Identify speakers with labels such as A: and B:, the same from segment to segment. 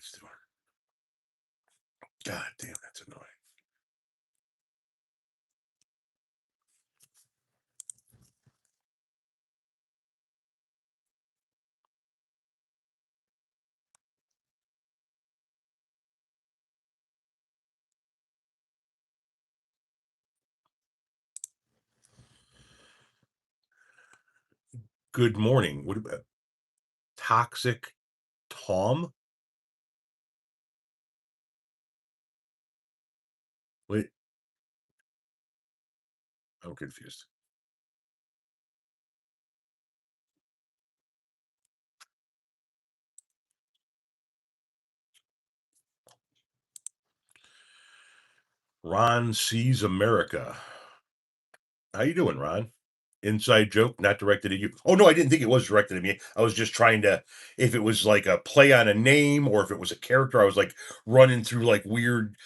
A: it's doing. God damn, that's annoying. Good morning. What about Toxic Tom? Wait, I'm confused. Ron sees America. How you doing, Ron? Inside joke, not directed at you. Oh no, I didn't think it was directed at me. I was just trying to, if it was like a play on a name or if it was a character, I was like running through like weird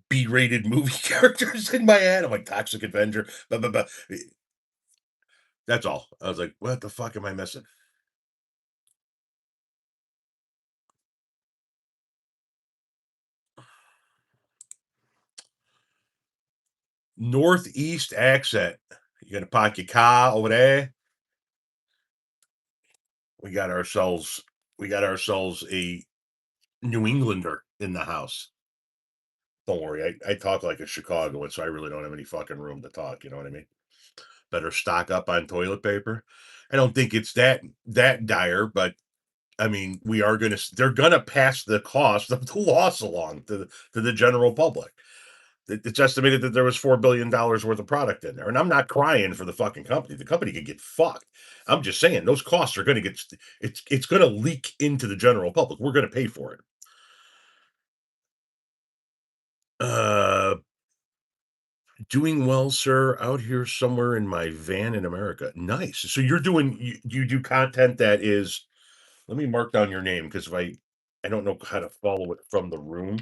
A: B-rated movie characters in my head. I'm like Toxic Avenger, blah, blah, blah. That's all. I was like, what the fuck am I missing? Northeast accent. You gonna park your car over there? We got ourselves we got ourselves a New Englander in the house. Don't worry, I talk like a Chicagoan, so I really don't have any fucking room to talk. You know what I mean? Better stock up on toilet paper. I don't think it's that dire, but I mean, we are gonna they're gonna pass the cost of the loss along to the general public. It's estimated that there was $4 billion worth of product in there, and I'm not crying for the fucking company. The company could get fucked. I'm just saying those costs are going to get it's going to leak into the general public. We're going to pay for it. Uh, doing well, sir. Out here somewhere in my van in America. Nice. So you're doing you do content that is. Let me mark down your name because if I don't know how to follow it from the room.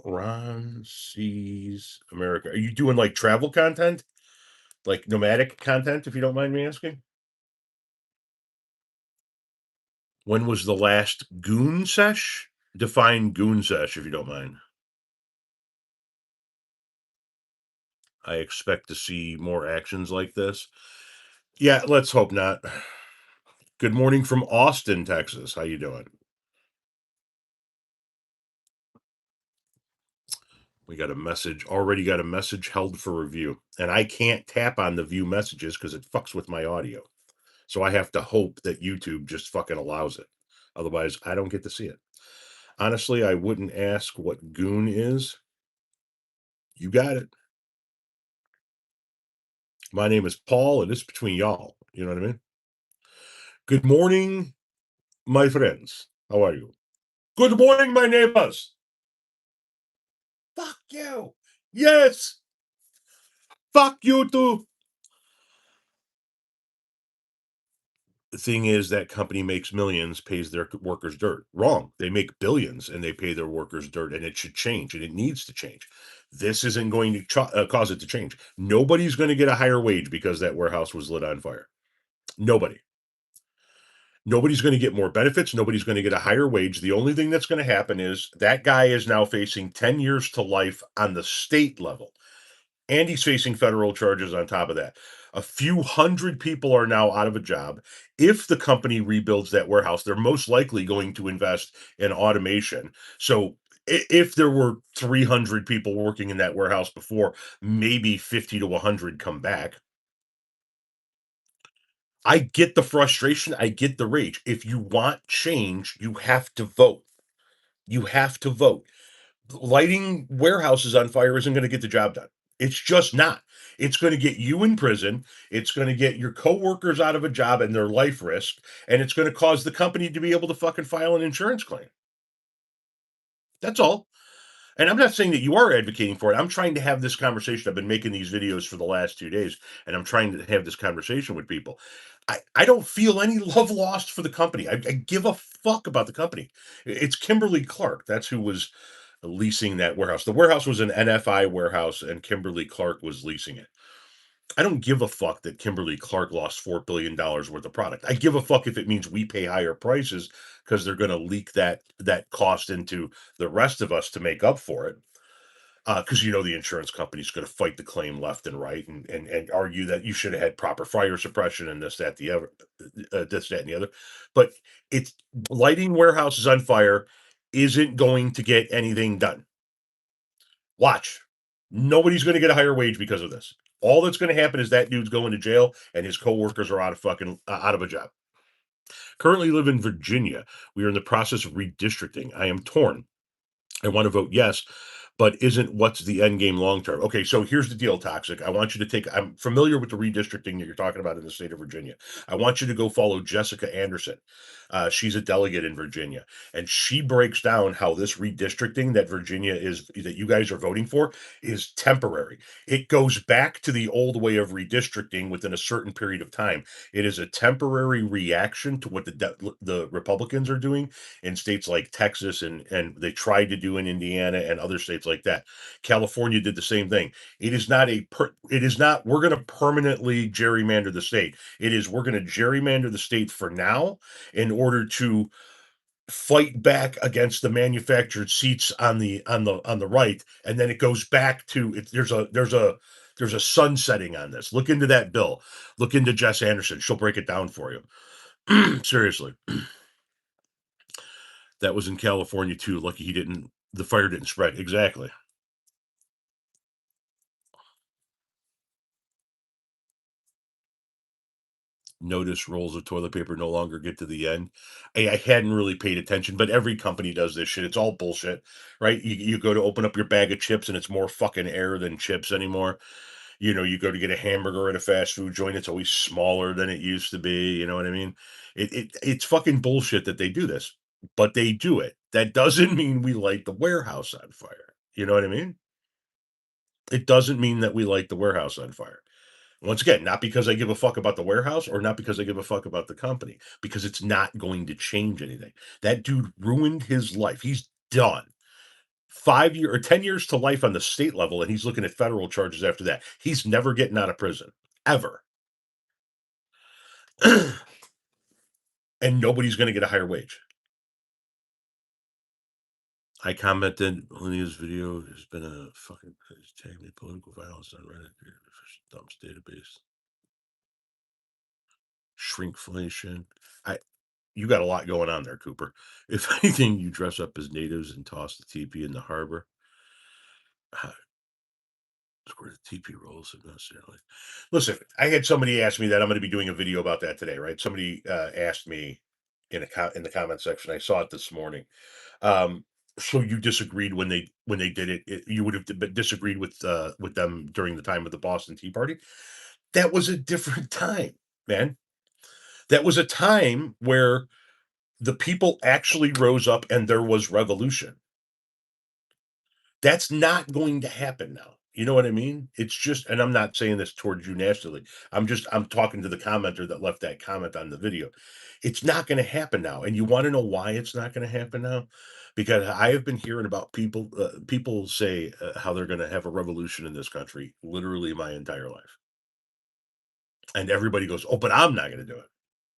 A: Ron sees America. Are you doing like travel content? Like nomadic content, if you don't mind me asking? When was the last goon sesh? Define goon sesh, if you don't mind. I expect to see more actions like this. Yeah, let's hope not. Good morning from Austin, Texas. How you doing? We got a message, already got a message held for review. And I can't tap on the view messages because it fucks with my audio. So I have to hope that YouTube just fucking allows it. Otherwise, I don't get to see it. Honestly, I wouldn't ask what goon is. You got it. My name is Paul, and it's between y'all. You know what I mean? Good morning, my friends. How are you? Good morning, my neighbors. Fuck you. Yes. Fuck you too. The thing is, that company makes millions, pays their workers dirt. Wrong. They make billions and they pay their workers dirt, and it should change, and it needs to change. This isn't going to cause it to change. Nobody's going to get a higher wage because that warehouse was lit on fire. Nobody. Nobody's going to get more benefits. Nobody's going to get a higher wage. The only thing that's going to happen is that guy is now facing 10 years to life on the state level, and he's facing federal charges on top of that. A few hundred people are now out of a job. If the company rebuilds that warehouse, they're most likely going to invest in automation. So if there were 300 people working in that warehouse before, maybe 50 to 100 come back. I get the frustration. I get the rage. If you want change, you have to vote. You have to vote. Lighting warehouses on fire isn't going to get the job done. It's just not. It's going to get you in prison. It's going to get your coworkers out of a job and their life risk. And it's going to cause the company to be able to fucking file an insurance claim. That's all. And I'm not saying that you are advocating for it. I'm trying to have this conversation. I've been making these videos for the last 2 days, and I'm trying to have this conversation with people. I don't feel any love lost for the company. I give a fuck about the company. It's Kimberly Clark. That's who was leasing that warehouse. The warehouse was an NFI warehouse, and Kimberly Clark was leasing it. I don't give a fuck that Kimberly Clark lost $4 billion worth of product. I give a fuck if it means we pay higher prices because they're going to leak that cost into the rest of us to make up for it. Because the insurance company's going to fight the claim left and right, and argue that you should have had proper fire suppression and this, that, the other, this, that, and the other. But it's lighting warehouses on fire isn't going to get anything done. Watch. Nobody's going to get a higher wage because of this. All that's going to happen is that dude's going to jail and his coworkers are out of a job. Currently live in Virginia. We are in the process of redistricting. I am torn. I want to vote yes, but isn't what's the end game long term? Okay, so here's the deal, Toxic. I want you to take, I'm familiar with the redistricting that you're talking about in the state of Virginia. I want you to go follow Jessica Anderson. She's a delegate in Virginia, and she breaks down how this redistricting that you guys are voting for is temporary. It goes back to the old way of redistricting within a certain period of time. It is a temporary reaction to what the Republicans are doing in states like Texas, and they tried to do in Indiana and other states like that. California did the same thing. It is not we're going to permanently gerrymander the state. It is we're going to gerrymander the state for now in order to fight back against the manufactured seats on the right, and then it goes back to it. There's a sunsetting on this. Look into that bill. Look into Jess Anderson. She'll break it down for you. Seriously. That was in California too. Lucky the fire didn't spread. Exactly. Notice rolls of toilet paper no longer get to the end. I hadn't really paid attention, but every company does this shit. It's all bullshit, right? You go to open up your bag of chips and it's more fucking air than chips anymore. You go to get a hamburger at a fast food joint, it's always smaller than it used to be. You know what I mean? It's fucking bullshit that they do this, but they do it. That doesn't mean we light the warehouse on fire. You know what I mean? It doesn't mean that we light the warehouse on fire. Once again, not because I give a fuck about the warehouse or not because I give a fuck about the company, because it's not going to change anything. That dude ruined his life. He's done. 5 year or 10 years to life on the state level, and he's looking at federal charges after that. He's never getting out of prison. Ever. And nobody's going to get a higher wage. I commented on his video. There's been a fucking tag me political violence on Reddit. Dumps database. Shrinkflation. I You got a lot going on there, Cooper. If anything, you dress up as natives and toss the teepee in the harbor. Uh, where the teepee rolls not necessarily. Listen, I had somebody ask me that. I'm going to be doing a video about that today, right? Somebody asked me in the comment section. I saw it this morning. Um, so you disagreed when they did it. You would have disagreed with them during the time of the Boston Tea Party. That was a different time, man. That was a time where the people actually rose up and there was revolution. That's not going to happen now. You know what I mean? It's just, and I'm not saying this towards you nationally. I'm talking to the commenter that left that comment on the video. It's not going to happen now. And you want to know why it's not going to happen now? Because I have been hearing about people say how they're going to have a revolution in this country literally my entire life. And everybody goes, "Oh, but I'm not going to do it."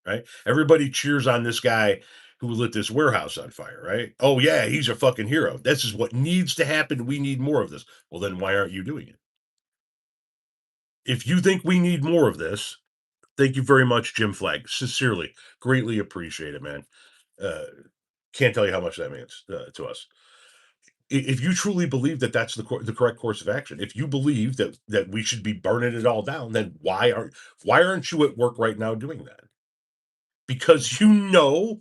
A: Right? Everybody cheers on this guy who lit this warehouse on fire, right? Oh yeah, he's a fucking hero. This is what needs to happen. We need more of this. Well, then why aren't you doing it? If you think we need more of this, thank you very much, Jim Flag. Sincerely, greatly appreciate it, man. Uh, can't tell you how much that means to us. If you truly believe that that's the correct course of action, if you believe that we should be burning it all down, then why aren't you at work right now doing that? Because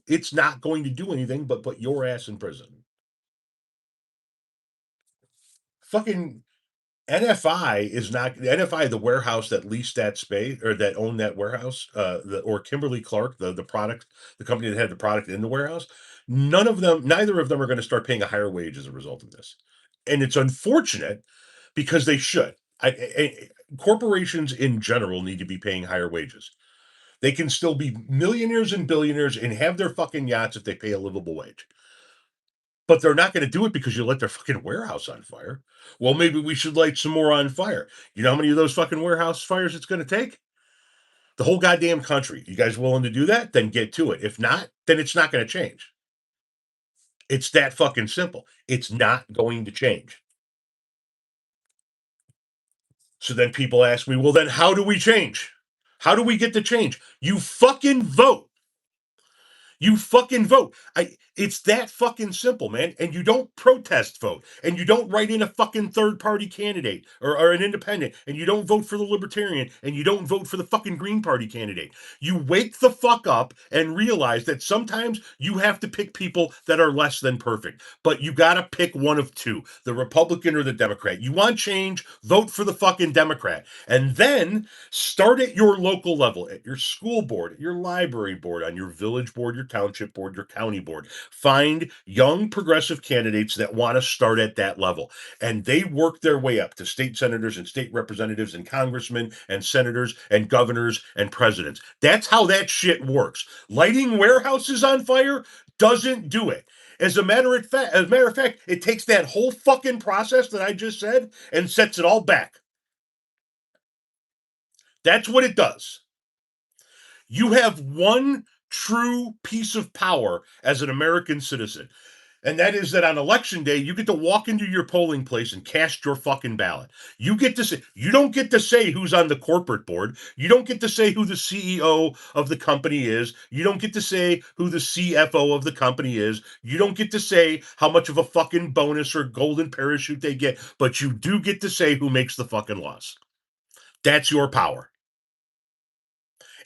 A: it's not going to do anything but put your ass in prison. Fucking NFI is not the NFI, the warehouse that leased that space or that owned that warehouse, or Kimberly Clark, the company that had the product in the warehouse. Neither of them are going to start paying a higher wage as a result of this, and it's unfortunate because they should. Corporations in general need to be paying higher wages. They can still be millionaires and billionaires and have their fucking yachts if they pay a livable wage. But they're not going to do it because you lit their fucking warehouse on fire. Well, maybe we should light some more on fire. You know how many of those fucking warehouse fires it's going to take? The whole goddamn country. You guys willing to do that? Then get to it. If not, then it's not going to change. It's that fucking simple. It's not going to change. So then people ask me, well, then how do we change? How do we get the change? You fucking vote. You fucking vote. It's that fucking simple, man. And you don't protest vote. And you don't write in a fucking third party candidate or an independent. And you don't vote for the libertarian. And you don't vote for the fucking Green Party candidate. You wake the fuck up and realize that sometimes you have to pick people that are less than perfect. But you gotta pick one of two, the Republican or the Democrat. You want change, vote for the fucking Democrat. And then start at your local level, at your school board, at your library board, on your village board, your township board, your county board. Find young progressive candidates that want to start at that level. And they work their way up to state senators and state representatives and congressmen and senators and governors and presidents. That's how that shit works. Lighting warehouses on fire doesn't do it. As a matter of fact, it takes that whole fucking process that I just said and sets it all back. That's what it does. You have one true piece of power as an American citizen. And that is that on election day, you get to walk into your polling place and cast your fucking ballot. You get to say, you don't get to say who's on the corporate board. You don't get to say who the CEO of the company is. You don't get to say who the CFO of the company is. You don't get to say how much of a fucking bonus or golden parachute they get, but you do get to say who makes the fucking laws. That's your power.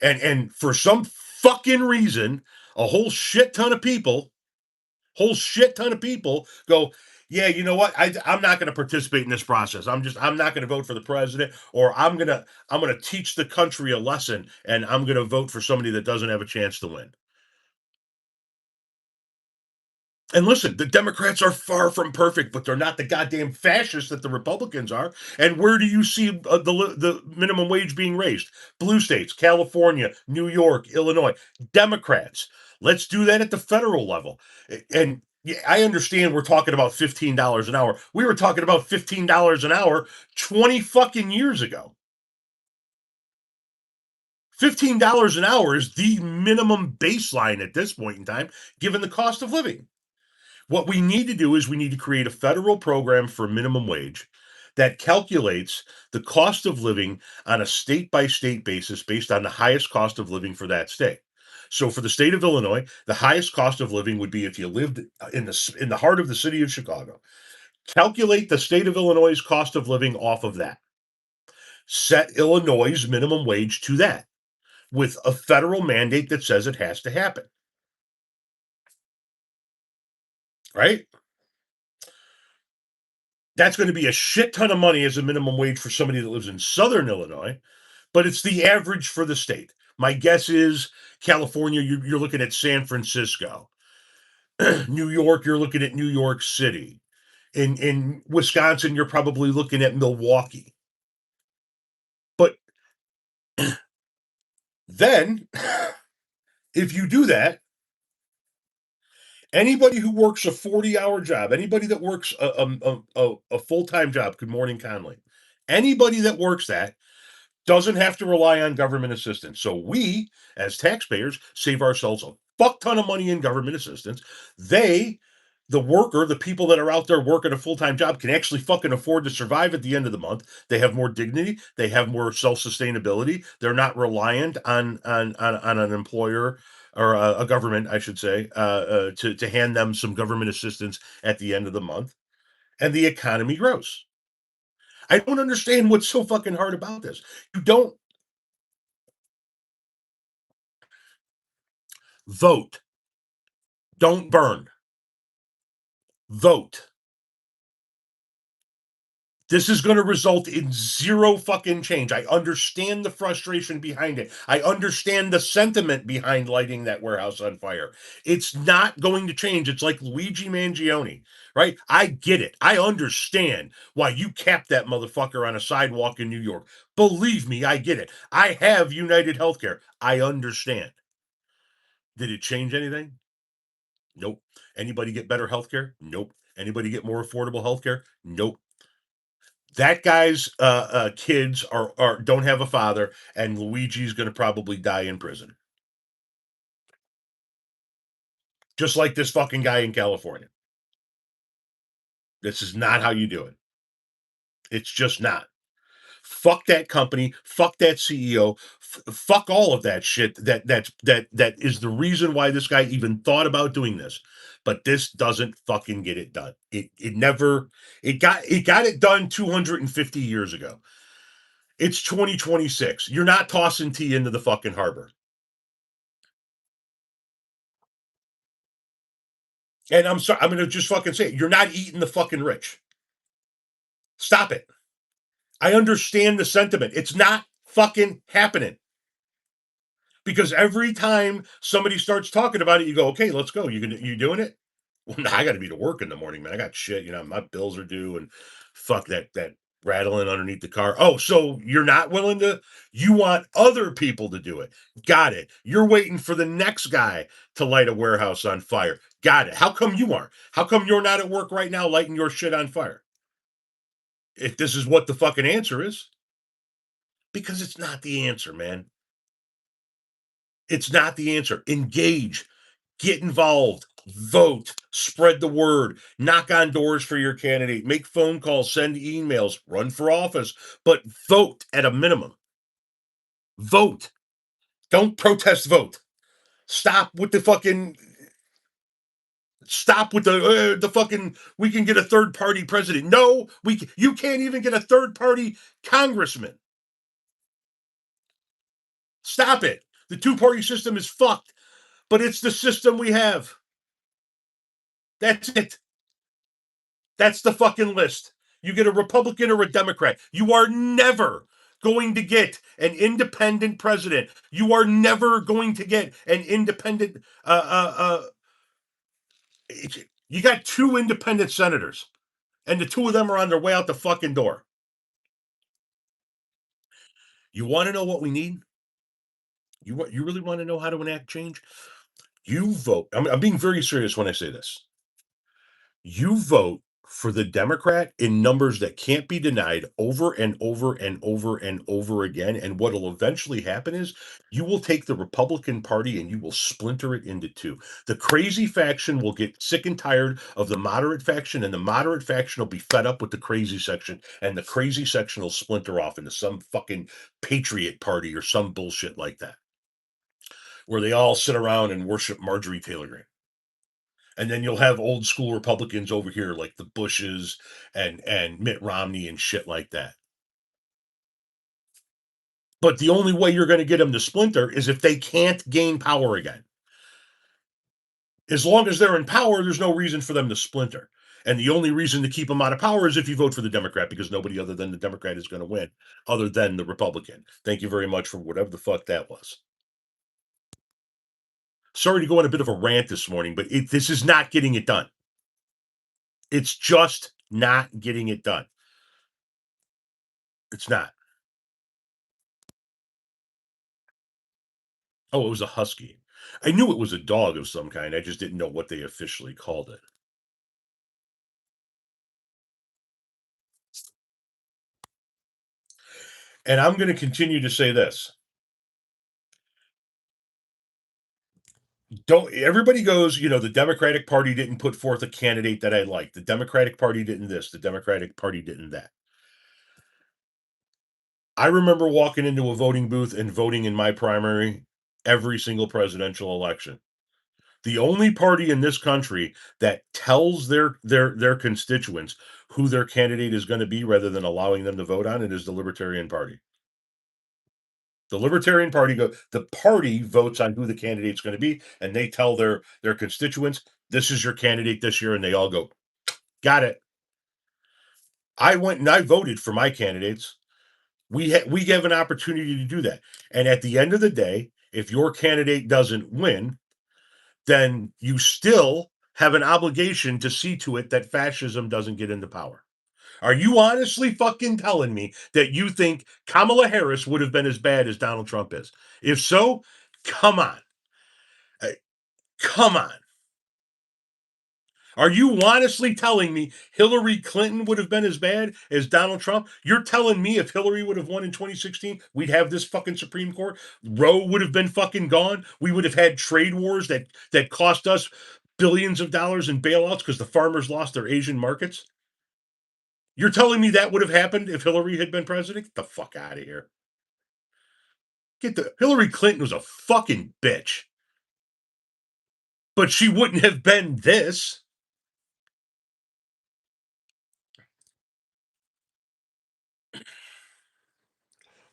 A: And for some fucking reason, a whole shit ton of people go, yeah, you know what? I'm not going to participate in this process. I'm not going to vote for the president, or I'm gonna teach the country a lesson, and I'm going to vote for somebody that doesn't have a chance to win. And listen, the Democrats are far from perfect, but they're not the goddamn fascists that the Republicans are. And where do you see the minimum wage being raised? Blue states, California, New York, Illinois, Democrats. Let's do that at the federal level. And yeah, I understand we're talking about $15 an hour. We were talking about $15 an hour 20 fucking years ago. $15 an hour is the minimum baseline at this point in time, given the cost of living. What we need to do is we need to create a federal program for minimum wage that calculates the cost of living on a state by state basis based on the highest cost of living for that state. So for the state of Illinois, the highest cost of living would be if you lived in the heart of the city of Chicago. Calculate the state of Illinois' cost of living off of that. Set Illinois' minimum wage to that with a federal mandate that says it has to happen. Right? That's going to be a shit ton of money as a minimum wage for somebody that lives in Southern Illinois, but it's the average for the state. My guess is California, you're looking at San Francisco. New York, you're looking at New York City. In Wisconsin, you're probably looking at Milwaukee. But then, if you do that, anybody who works a 40-hour job, anybody that works a full-time job, good morning, Conley, anybody that works that doesn't have to rely on government assistance. So we, as taxpayers, save ourselves a fuck ton of money in government assistance. They, the worker, the people that are out there working a full-time job can actually fucking afford to survive at the end of the month. They have more dignity. They have more self-sustainability. They're not reliant on an employer or a government, I should say, to hand them some government assistance at the end of the month. And the economy grows. I don't understand what's so fucking hard about this. You don't vote. Don't burn. Vote. This is going to result in zero fucking change. I understand the frustration behind it. I understand the sentiment behind lighting that warehouse on fire. It's not going to change. It's like Luigi Mangione, right? I get it. I understand why you capped that motherfucker on a sidewalk in New York. Believe me, I get it. I have United Healthcare. I understand. Did it change anything? Nope. Anybody get better healthcare? Nope. Anybody get more affordable healthcare? Nope. That guy's kids are don't have a father, and Luigi's going to probably die in prison, just like this fucking guy in California. This is not how you do it. It's just not. Fuck that company. Fuck that CEO. Fuck all of that shit. That is the reason why this guy even thought about doing this. But this doesn't fucking get it done. It never it got it done 250 years ago. It's 2026. You're not tossing tea into the fucking harbor. And I'm sorry, I'm gonna just fucking say it. You're not eating the fucking rich. Stop it. I understand the sentiment. It's not fucking happening. Because every time somebody starts talking about it, you go, okay, let's go. You doing it? Well, nah, I got to be to work in the morning, man. I got shit. My bills are due, and fuck that rattling underneath the car. Oh, so you're not willing to? You want other people to do it? Got it. You're waiting for the next guy to light a warehouse on fire. Got it. How come you aren't? How come you're not at work right now lighting your shit on fire? If this is what the fucking answer is, because it's not the answer, man. It's not the answer. Engage, get involved, vote, spread the word, knock on doors for your candidate, make phone calls, send emails, run for office, but vote at a minimum. Vote. Don't protest vote. Stop with the fucking stop with the fucking we can get a third party president. No, you can't even get a third party congressman. Stop it. The two-party system is fucked, but it's the system we have. That's it. That's the fucking list. You get a Republican or a Democrat. You are never going to get an independent president. You are never going to get an independent. You got two independent senators, and the two of them are on their way out the fucking door. You want to know what we need? You really want to know how to enact change? You vote. I'm being very serious when I say this. You vote for the Democrat in numbers that can't be denied over and over and over and over again. And what will eventually happen is you will take the Republican Party and you will splinter it into two. The crazy faction will get sick and tired of the moderate faction, and the moderate faction will be fed up with the crazy section, and the crazy section will splinter off into some fucking patriot party or some bullshit like that, where they all sit around and worship Marjorie Taylor Greene. And then you'll have old school Republicans over here like the Bushes and Mitt Romney and shit like that. But the only way you're going to get them to splinter is if they can't gain power again. As long as they're in power, there's no reason for them to splinter. And the only reason to keep them out of power is if you vote for the Democrat, because nobody other than the Democrat is going to win, other than the Republican. Thank you very much for whatever the fuck that was. Sorry to go on a bit of a rant this morning, but this is not getting it done. It's just not getting it done. It's not. Oh, it was a husky. I knew it was a dog of some kind. I just didn't know what they officially called it. And I'm going to continue to say this. Don't everybody goes, the Democratic Party didn't put forth a candidate that I like. The Democratic Party didn't this, the Democratic Party didn't that. I remember walking into a voting booth and voting in my primary every single presidential election. The only party in this country that tells their constituents who their candidate is going to be rather than allowing them to vote on it is the Libertarian Party. The Libertarian Party the party votes on who the candidate's going to be, and they tell their constituents, this is your candidate this year, and they all go, got it. I went and I voted for my candidates. We have an opportunity to do that. And at the end of the day, if your candidate doesn't win, then you still have an obligation to see to it that fascism doesn't get into power. Are you honestly fucking telling me that you think Kamala Harris would have been as bad as Donald Trump is? If so, come on. Uh, Come on. Are you honestly telling me Hillary Clinton would have been as bad as Donald Trump? You're telling me if Hillary would have won in 2016, we'd have this fucking Supreme Court? Roe would have been fucking gone. We would have had trade wars that cost us billions of dollars in bailouts because the farmers lost their Asian markets. You're telling me that would have happened if Hillary had been president? Get the fuck out of here. Hillary Clinton was a fucking bitch, but she wouldn't have been this.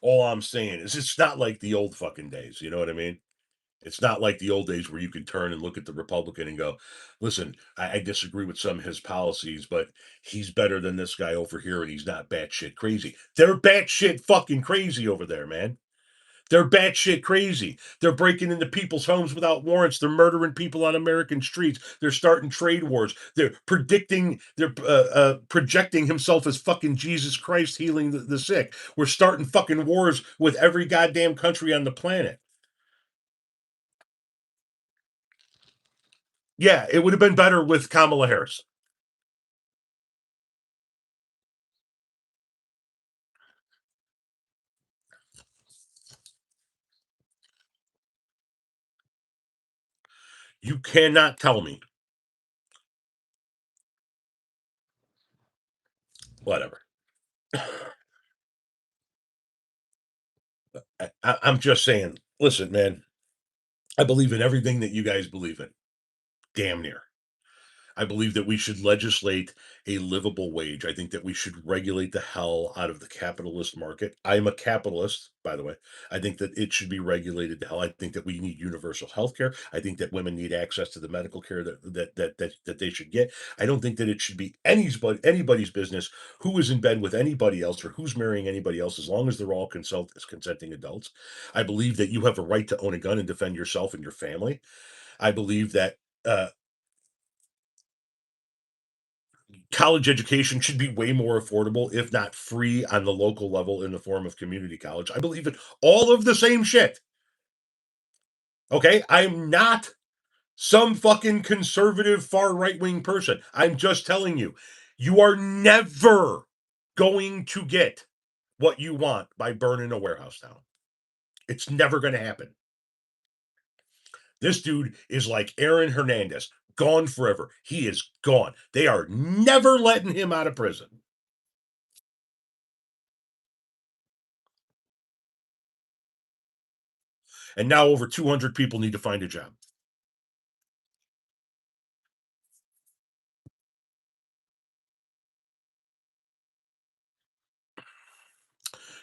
A: All I'm saying is it's not like the old fucking days. You know what I mean? It's not like the old days where you can turn and look at the Republican and go, listen, I disagree with some of his policies, but he's better than this guy over here and he's not batshit crazy. They're batshit fucking crazy over there, man. They're batshit crazy. They're breaking into people's homes without warrants. They're murdering people on American streets. They're starting trade wars. They're projecting himself as fucking Jesus Christ healing the sick. We're starting fucking wars with every goddamn country on the planet. Yeah, it would have been better with Kamala Harris. You cannot tell me. Whatever. I'm just saying. Listen, man. I believe in everything that you guys believe in. Damn near. I believe that we should legislate a livable wage. I think that we should regulate the hell out of the capitalist market. I'm a capitalist, by the way. I think that it should be regulated to hell. I think that we need universal health care. I think that women need access to the medical care that they should get. I don't think that it should be anybody's business who is in bed with anybody else or who's marrying anybody else, as long as they're all consenting adults. I believe that you have a right to own a gun and defend yourself and your family. I believe that uh, college education should be way more affordable, if not free, on the local level in the form of community college. I believe in all of the same shit. Okay. I'm not some fucking conservative far right wing person. I'm just telling you, you are never going to get what you want by burning a warehouse down. It's never going to happen. This dude is like Aaron Hernandez, gone forever. He is gone. They are never letting him out of prison. And now over 200 people need to find a job.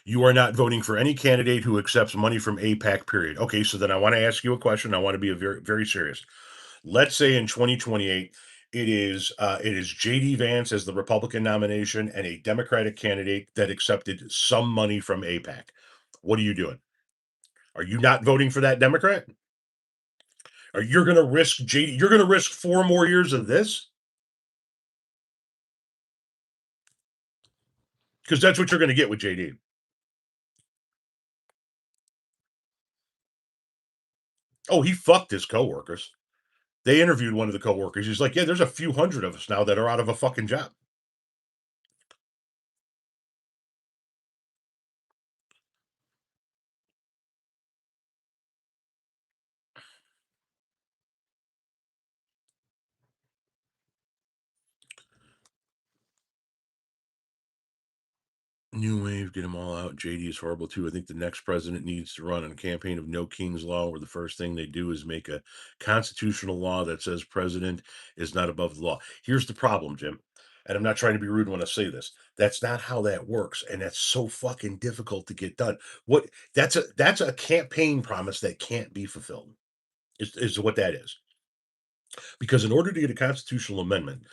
A: You are not voting for any candidate who accepts money from APAC, period. Okay, so then I want to ask you a question. I want to be very serious. Let's say in 2028, it is JD Vance as the Republican nomination and a Democratic candidate that accepted some money from APAC. What are you doing? Are you not voting for that Democrat? Are you going to risk JD? You're going to risk 4 more years of this because that's what you're going to get with JD. Oh, he fucked his coworkers. They interviewed one of the coworkers. He's like, "Yeah, there's a few hundred of us now that are out of a fucking job." New wave, get them all out. JD is horrible too. I think the next president needs to run on a campaign of no king's law, where the first thing they do is make a constitutional law that says president is not above the law. Here's the problem, Jim, and I'm not trying to be rude when I say this. That's not how that works, and that's so fucking difficult to get done. What that's a campaign promise that can't be fulfilled. Is what that is. Because in order to get a constitutional amendment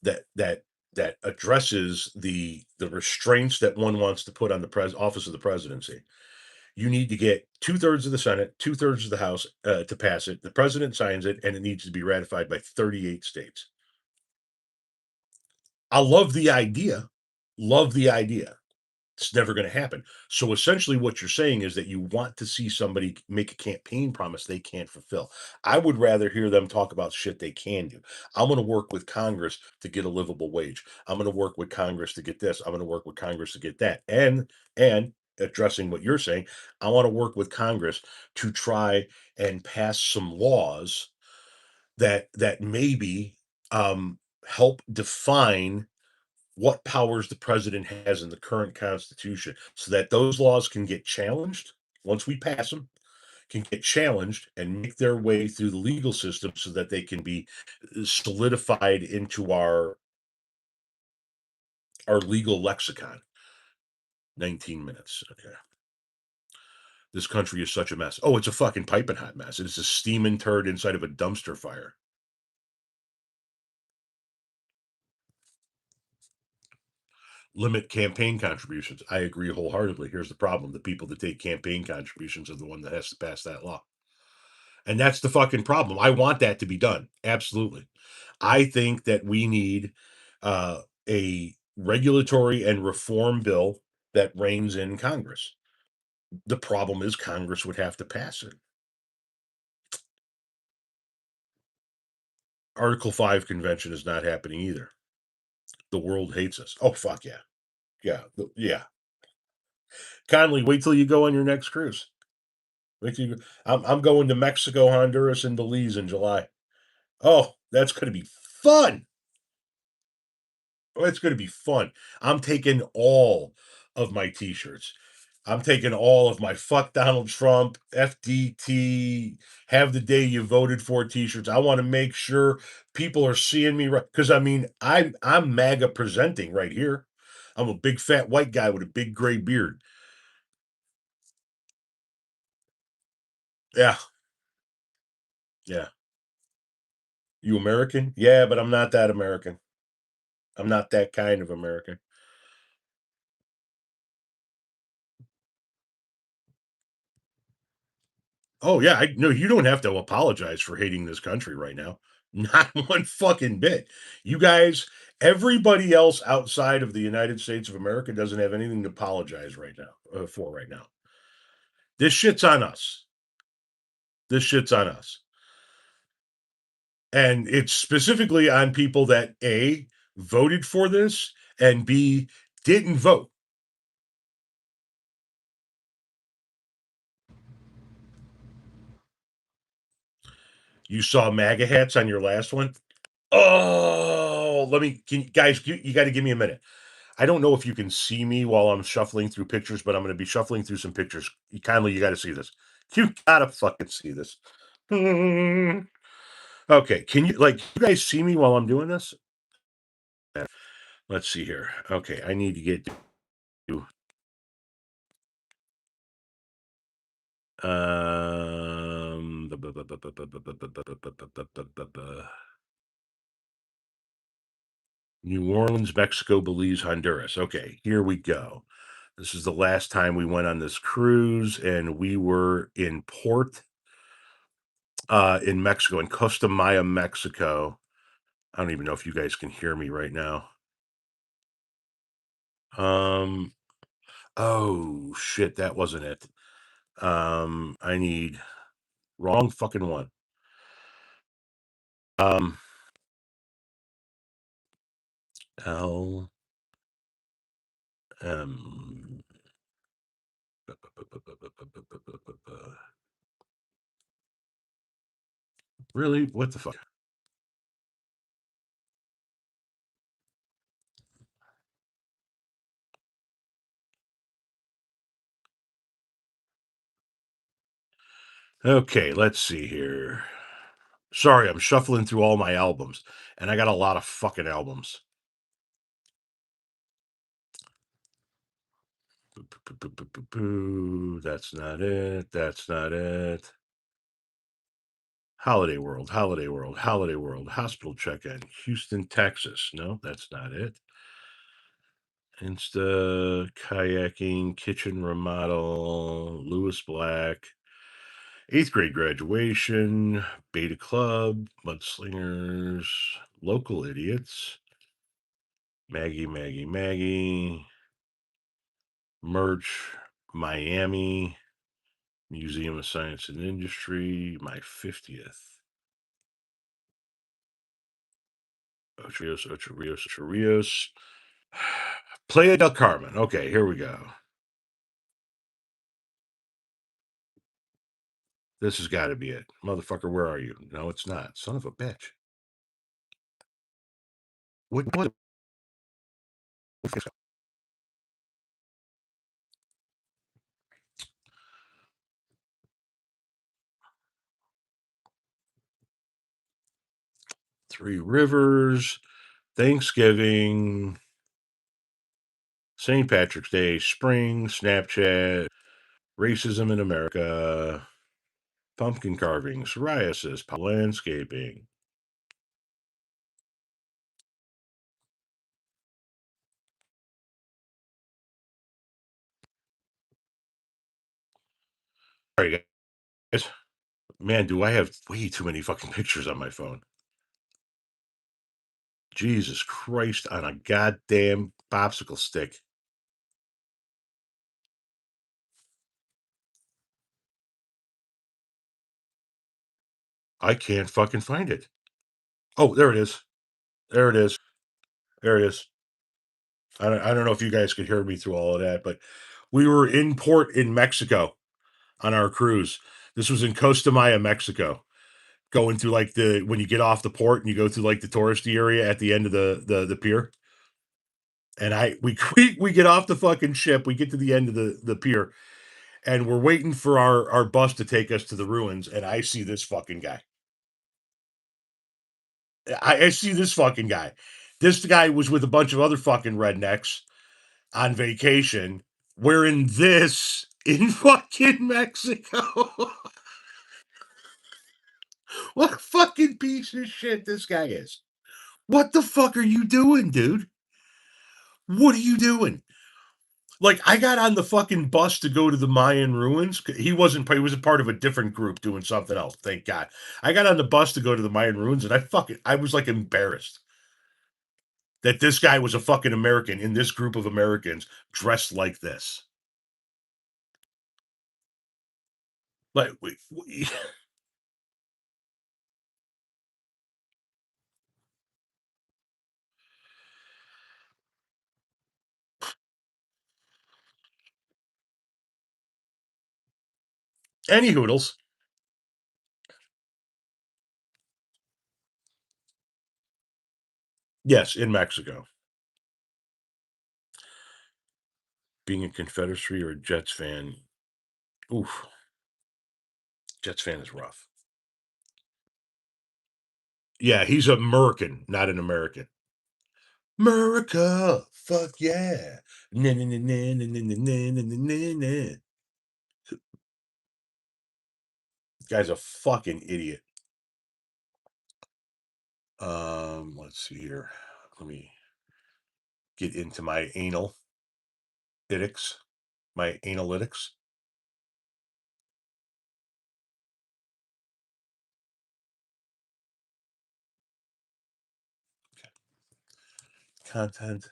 A: that that that addresses the restraints that one wants to put on the office of the presidency, you need to get 2/3 of the Senate, 2/3 of the House to pass it. The president signs it, and it needs to be ratified by 38 states. I love the idea. Love the idea. It's never going to happen. So essentially, what you're saying is that you want to see somebody make a campaign promise they can't fulfill. I would rather hear them talk about shit they can do. I'm going to work with Congress to get a livable wage. I'm going to work with Congress to get this. I'm going to work with Congress to get that. And addressing what you're saying, I want to work with Congress to try and pass some laws that maybe help define what powers the president has in the current constitution so that those laws can get challenged once we pass them, can get challenged and make their way through the legal system so that they can be solidified into our legal lexicon. 19 minutes. Okay. This country is such a mess. Oh, it's a fucking piping hot mess. It's a steaming turd inside of a dumpster fire. Limit campaign contributions. I agree wholeheartedly. Here's the problem: the people that take campaign contributions are the one that has to pass that law. And that's the fucking problem. I want that to be done. Absolutely. I think that we need a regulatory and reform bill that reigns in Congress. The problem is Congress would have to pass it. Article 5 convention is not happening either. The world hates us. Oh, fuck yeah. Yeah. Yeah. Conley, wait till you go on your next cruise. Wait till you go. I'm going to Mexico, Honduras, and Belize in July. Oh, that's going to be fun. Oh, it's going to be fun. I'm taking all of my t-shirts. I'm taking all of my fuck Donald Trump, FDT, have the day you voted for t-shirts. I want to make sure people are seeing me right. Because I mean, I'm MAGA presenting right here. I'm a big fat white guy with a big gray beard. Yeah. Yeah. You American? Yeah, but I'm not that American. I'm not that kind of American. Oh, yeah, I no, you don't have to apologize for hating this country right now. Not one fucking bit. You guys, everybody else outside of the United States of America doesn't have anything to apologize right now for right now. This shit's on us. This shit's on us. And it's specifically on people that A, voted for this, and B, didn't vote. You saw MAGA hats on your last one? Oh, guys, you got to give me a minute. I don't know if you can see me while I'm shuffling through pictures, but I'm going to be shuffling through some pictures. You got to see this. You got to fucking see this. Okay, can you you guys see me while I'm doing this? Let's see here. Okay, I need to get to New Orleans, Mexico, Belize, Honduras. Okay, here we go. This is the last time we went on this cruise, and we were in port in Mexico, in Costa Maya, Mexico. I don't even know if you guys can hear me right now. Um, oh shit, that wasn't it. I need wrong fucking one. Um, L M. Really? What the fuck? Okay, let's see here. Sorry, I'm shuffling through all my albums, and I got a lot of fucking albums. That's not it. That's not it. Holiday World, Holiday World, Holiday World, Hospital Check-in, Houston, Texas. No, that's not it. Insta, kayaking, kitchen remodel, Lewis Black, 8th grade graduation, Beta Club, Mudslingers, Local Idiots, Maggie, Maggie, Maggie. Merch, Miami, Museum of Science and Industry, my 50th. Ocho Rios. Playa del Carmen. Okay, here we go. This has got to be it. Motherfucker, where are you? No, it's not. Son of a bitch. What? Three Rivers, Thanksgiving, St. Patrick's Day, spring, Snapchat, racism in America, pumpkin carving, psoriasis, landscaping. All right, guys. Man, do I have way too many fucking pictures on my phone. Jesus Christ on a goddamn popsicle stick. I can't fucking find it. Oh, there it is. There it is. There it is. I don't know if you guys could hear me through all of that, but we were in port in Mexico on our cruise. This was in Costa Maya, Mexico. Going through like the when you get off the port and you go through like the touristy area at the end of the pier. And we get off the fucking ship, we get to the end of the pier, and we're waiting for our bus to take us to the ruins, and I see this fucking guy. I see this fucking guy. This guy was with a bunch of other fucking rednecks on vacation wearing this in fucking Mexico. What a fucking piece of shit this guy is. What the fuck are you doing, dude? What are you doing? Like, I got on the fucking bus to go to the Mayan ruins. He was a part of a different group doing something else. Thank God. I got on the bus to go to the Mayan ruins, and I was like embarrassed that this guy was a fucking American in this group of Americans dressed like this. Like, any hoodles. Yes, in Mexico. Being a Confederacy or a Jets fan, oof, Jets fan is rough. Yeah, he's American, not an American. America, fuck yeah. Na, na, na, na, na, na, na, na, na, na, na. This guy's a fucking idiot. Let's see here. Let me get into my analytics. My analytics. Content.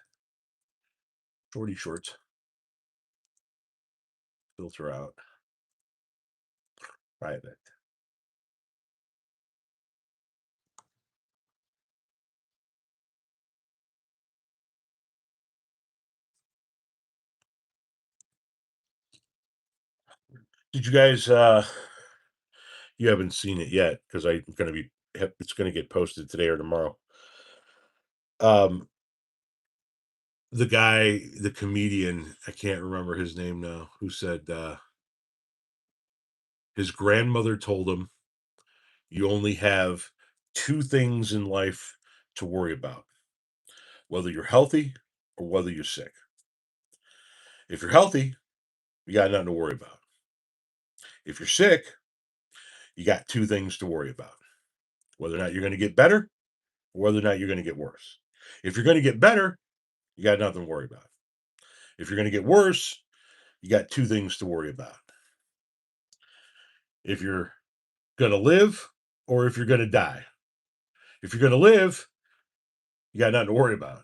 A: Shorty shorts. Filter out. Private. Did you guys you haven't seen it yet because I'm gonna be it's gonna get posted today or tomorrow. Um the guy, the comedian, I can't remember his name now, who said his grandmother told him you only have two things in life to worry about, whether you're healthy or whether you're sick. If you're healthy, you got nothing to worry about. If you're sick, you got two things to worry about, whether or not you're going to get better or whether or not you're going to get worse. If you're going to get better, you got nothing to worry about. If you're going to get worse, you got two things to worry about. If you're going to live or if you're going to die. If you're going to live, you got nothing to worry about.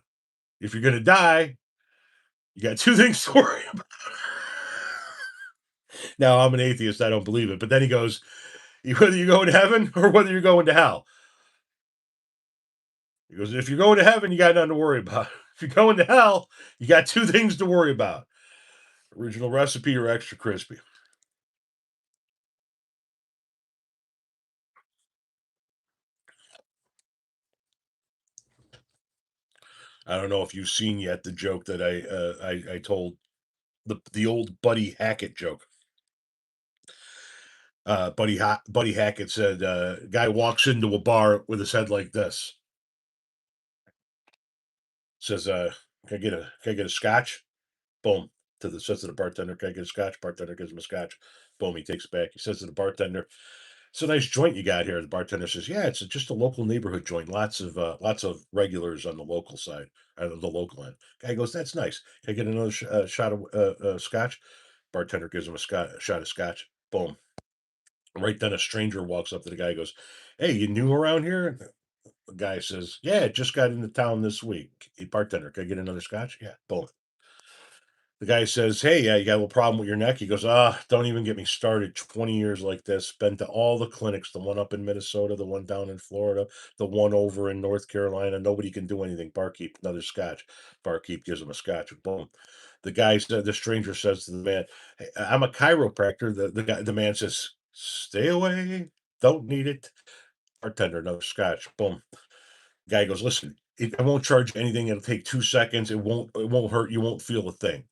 A: If you're going to die, You got two things to worry about. Now, I'm an atheist. I don't believe it. But then he goes, whether you're going to heaven or whether you're going to hell. He goes, if you're going to heaven, you got nothing to worry about. If you're going to hell, you got two things to worry about: original recipe or extra crispy. I don't know if you've seen yet the joke that I told, the old Buddy Hackett joke. Buddy Hackett said, guy walks into a bar with his head like this. Says, can I get a scotch? Boom. Says to the bartender, can I get a scotch? Bartender gives him a scotch. Boom, he takes it back. He says to the bartender, it's a nice joint you got here. The bartender says, yeah, it's just a local neighborhood joint. Lots of regulars on the local side, the local end. Guy goes, that's nice. Can I get another shot of scotch? Bartender gives him a shot of scotch. Boom. Right then, a stranger walks up to the guy and goes, hey, you new around here? The guy says, yeah, just got into town this week. Hey, bartender, can I get another scotch? Yeah, boom. The guy says, hey, yeah, you got a little problem with your neck? He goes, don't even get me started. 20 years like this. Been to all the clinics, the one up in Minnesota, the one down in Florida, the one over in North Carolina. Nobody can do anything. Barkeep, another scotch. Barkeep gives him a scotch. Boom. The stranger says to the man, hey, I'm a chiropractor. The man says, stay away. Don't need it. Bartender, another scotch. Boom. Guy goes, listen, I won't charge you anything. It'll take 2 seconds. It won't hurt. You won't feel a thing.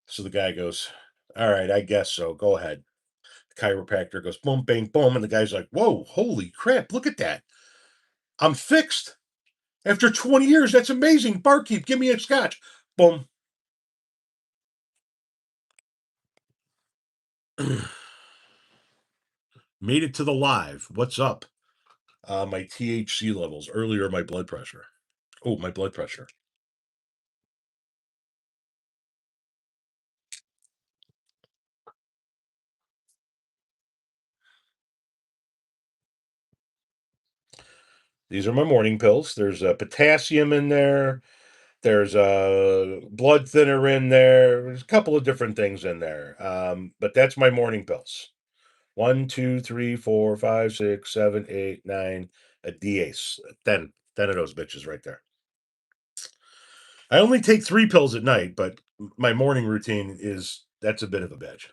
A: So the guy goes, all right, I guess so. Go ahead. The chiropractor goes, boom, bang, boom. And the guy's like, whoa, holy crap, look at that. I'm fixed. After 20 years, that's amazing. Barkeep, give me a scotch. Boom. Made it to the live. What's up? My THC levels. Earlier, my blood pressure. Oh, my blood pressure. These are my morning pills. There's potassium in there. There's a blood thinner in there. There's a couple of different things in there. But that's my morning pills. One, two, three, four, five, six, seven, eight, nine, a DACE. 10 of those bitches right there. I only take 3 pills at night, but my morning routine is that's a bit of a bitch.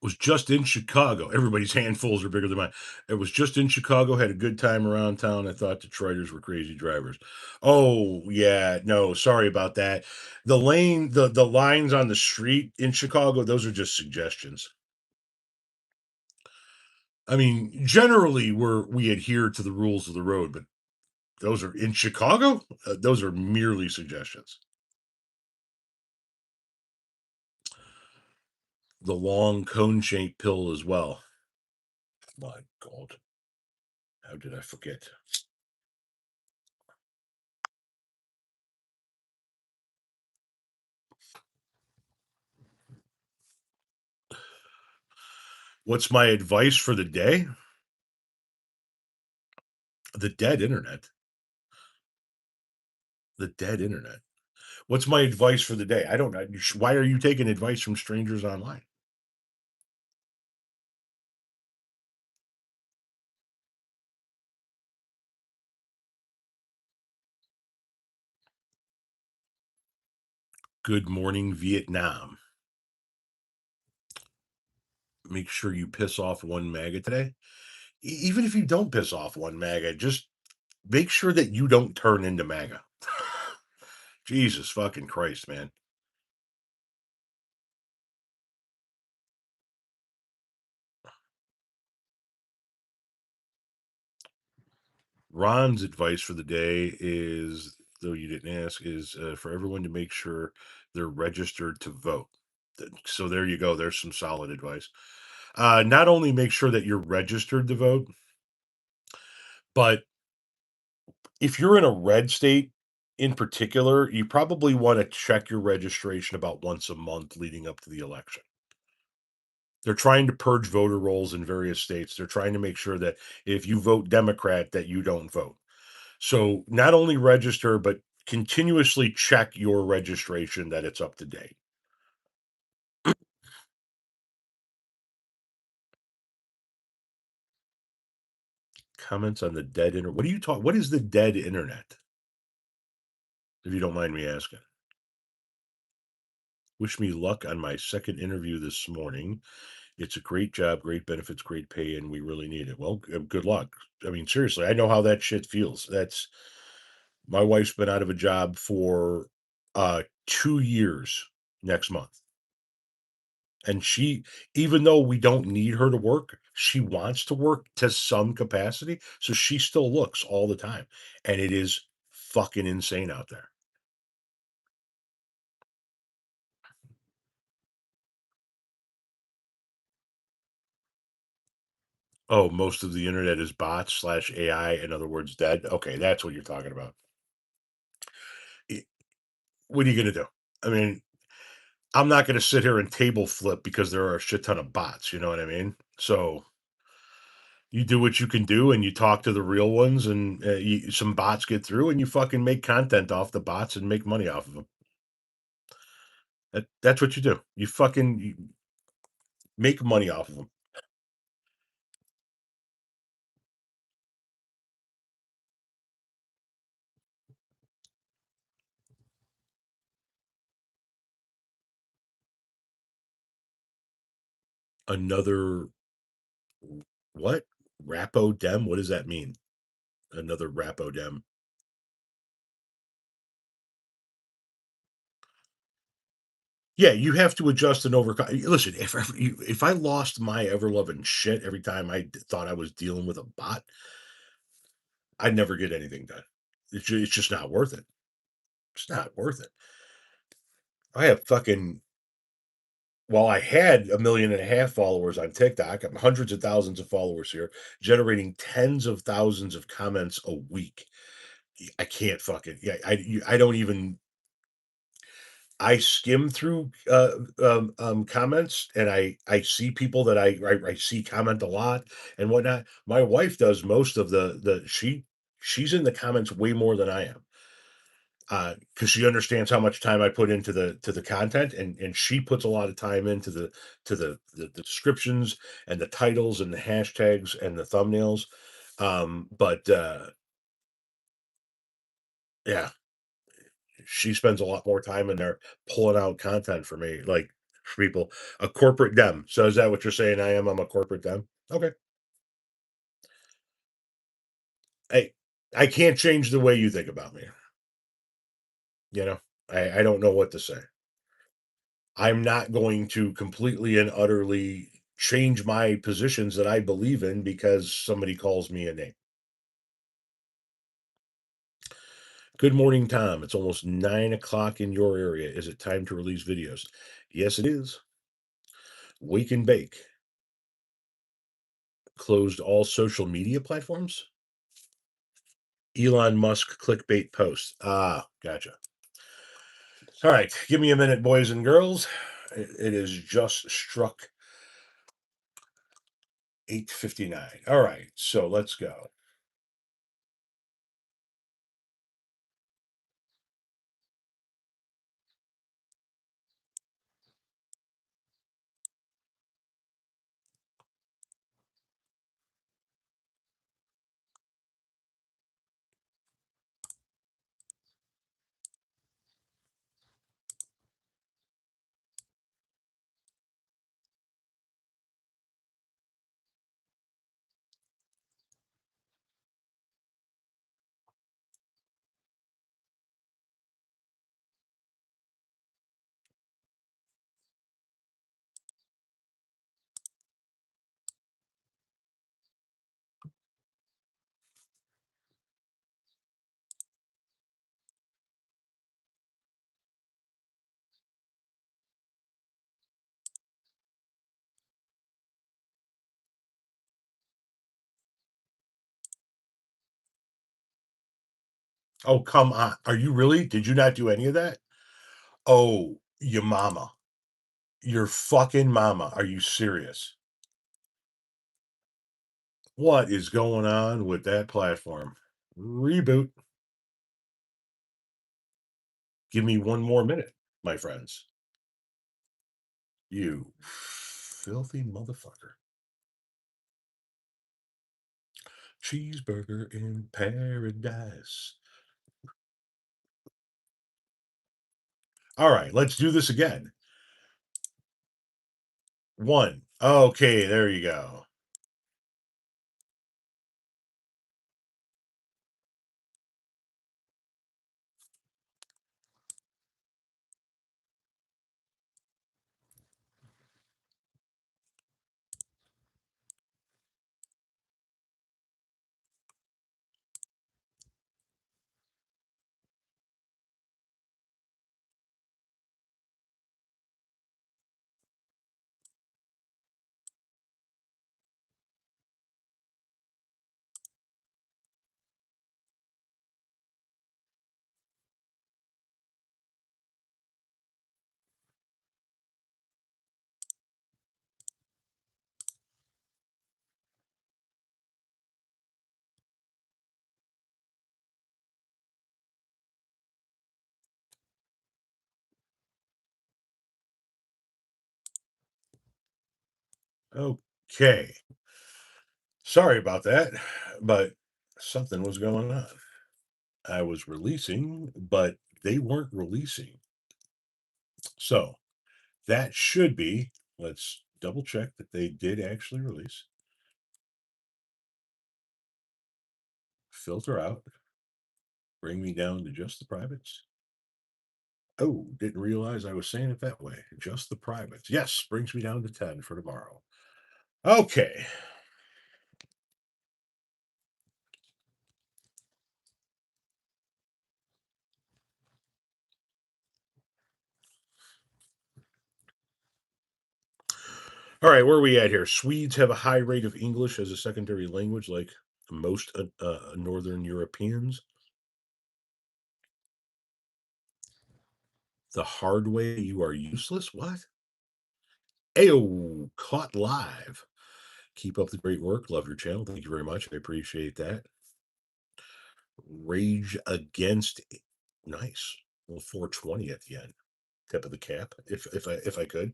A: Was just in Chicago. Everybody's handfuls are bigger than mine. It was just in Chicago, had a good time around town. I thought Detroiters were crazy drivers. Oh, yeah, no, sorry about that. The lines on the street in Chicago, those are just suggestions. I mean, generally we adhere to the rules of the road, but those are in Chicago. Those are merely suggestions. The long cone shaped pill as well. My God, how did I forget? What's my advice for the day? The dead internet. The dead internet. What's my advice for the day? I don't know. Why are you taking advice from strangers online? Good morning, Vietnam. Make sure you piss off one MAGA today. Even if you don't piss off one MAGA, just make sure that you don't turn into MAGA. Jesus fucking Christ, man. Ron's advice for the day is, though you didn't ask, is for everyone to make sure they're registered to vote. So there you go. There's some solid advice. Not only make sure that you're registered to vote, but if you're in a red state, in particular, you probably want to check your registration about once a month leading up to the election. They're trying to purge voter rolls in various states. They're trying to make sure that if you vote Democrat, that you don't vote. So not only register, but continuously check your registration that it's up to date. Comments on the dead internet. What do you talk? What is the dead internet? If you don't mind me asking. Wish me luck on my second interview this morning. It's a great job, great benefits, great pay, and we really need it. Well, good luck. I mean, seriously, I know how that shit feels. That's My wife's been out of a job for 2 years next month. And she, even though we don't need her to work, she wants to work to some capacity. So she still looks all the time. And it is fucking insane out there. Oh, most of the internet is bots slash AI, in other words, dead. Okay, that's what you're talking about. I- What are you going to do? I mean, I'm not going to sit here and table flip because there are a shit ton of bots. You know what I mean? So you do what you can do and you talk to the real ones, and some bots get through and you fucking make content off the bots and make money off of them. That's what you do. You make money off of them. Another what? Rapo dem? What does that mean? Another Rapo dem. Yeah, you have to adjust and overcome. Listen, if I lost my ever loving shit every time thought I was dealing with a bot, I'd never get anything done. It's just not worth it. It's not worth it. I have fucking Well, I had 1.5 million followers on TikTok. I'm hundreds of thousands of followers here, generating tens of thousands of comments a week. I can't fucking yeah. I don't even. I skim through comments, and I see people that I see comment a lot and whatnot. My wife does most of she's in the comments way more than I am, because she understands how much time I put into the content, and she puts a lot of time into the descriptions and the titles and the hashtags and the thumbnails. But yeah, she spends a lot more time in there pulling out content for me, like for people. A corporate dem. So is that what you're saying? I'm a corporate dem. Okay. I I can't change the way you think about me. You know, I don't know what to say. I'm not going to completely and utterly change my positions that I believe in because somebody calls me a name. Good morning, Tom. It's almost 9 o'clock in your area. Is it time to release videos? Yes, it is. Wake and bake. Closed all social media platforms. Elon Musk clickbait post. Ah, gotcha. All right. Give me a minute, boys and girls. It is just struck 8:59. All right. So let's go. Oh, come on. Are you really? Did you not do any of that? Oh, your mama. Your fucking mama. Are you serious? What is going on with that platform? Reboot. Give me one more minute, my friends. You filthy motherfucker. Cheeseburger in paradise. All right, let's do this again. One. Okay, there you go. Okay. Sorry about that, but something was going on. I was releasing, but they weren't releasing. So that should be, let's double check that they did actually release. Filter out, bring me down to just the privates. Oh, didn't realize I was saying it that way. Just the privates. Yes, brings me down to 10 for tomorrow. Okay. All right, where are we at here? Swedes have a high rate of English as a secondary language, like most Northern Europeans. The hard way, you are useless. What? Ayo, caught live. Keep up the great work. Love your channel. Thank you very much. I appreciate that. Rage against. Nice. Well, 420 at the end. Tip of the cap, if I could.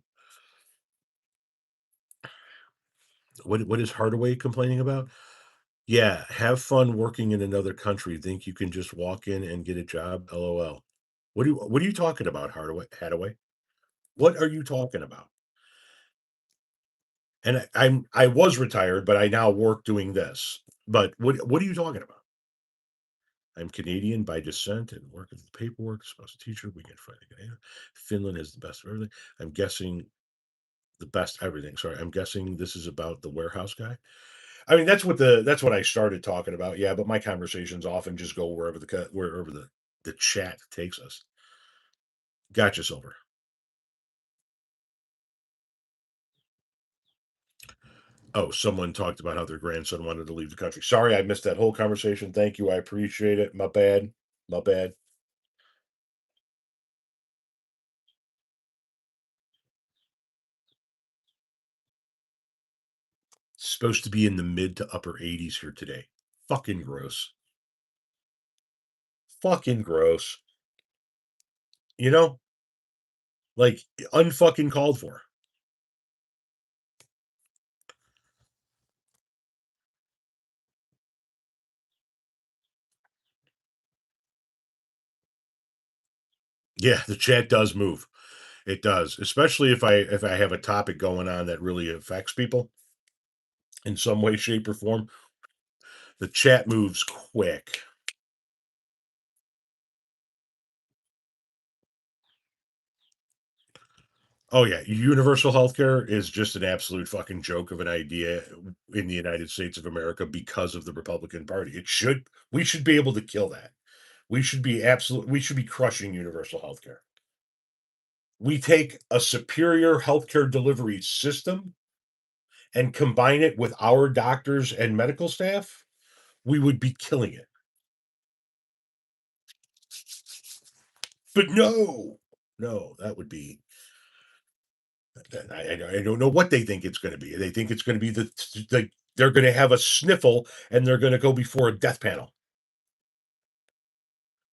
A: What is Hardaway complaining about? Yeah, have fun working in another country. Think you can just walk in and get a job? LOL. What are you talking about, Hadaway? What are you talking about? And I was retired, but I now work doing this. But what are you talking about? I'm Canadian by descent and work as the paperwork, spouse teacher, weekend Friday. Finland is the best of everything. I'm guessing the best everything. Sorry, I'm guessing this is about the warehouse guy. I mean, that's what I started talking about. Yeah, but my conversations often just go wherever the chat takes us. Gotcha, Silver. Oh, someone talked about how their grandson wanted to leave the country. Sorry, I missed that whole conversation. Thank you. I appreciate it. My bad. My bad. Supposed to be in the mid to upper 80s here today. Fucking gross. Fucking gross. You know, like unfucking called for. Yeah, the chat does move. It does, especially if I have a topic going on that really affects people in some way, shape, or form. The chat moves quick. Oh yeah, universal healthcare is just an absolute fucking joke of an idea in the United States of America because of the Republican Party. We should be able to kill that. We should be crushing universal healthcare. We take a superior healthcare delivery system and combine it with our doctors and medical staff, we would be killing it. But no, no, that would be. I don't know what they think it's going to be. They think it's going to be they're going to have a sniffle and they're going to go before a death panel.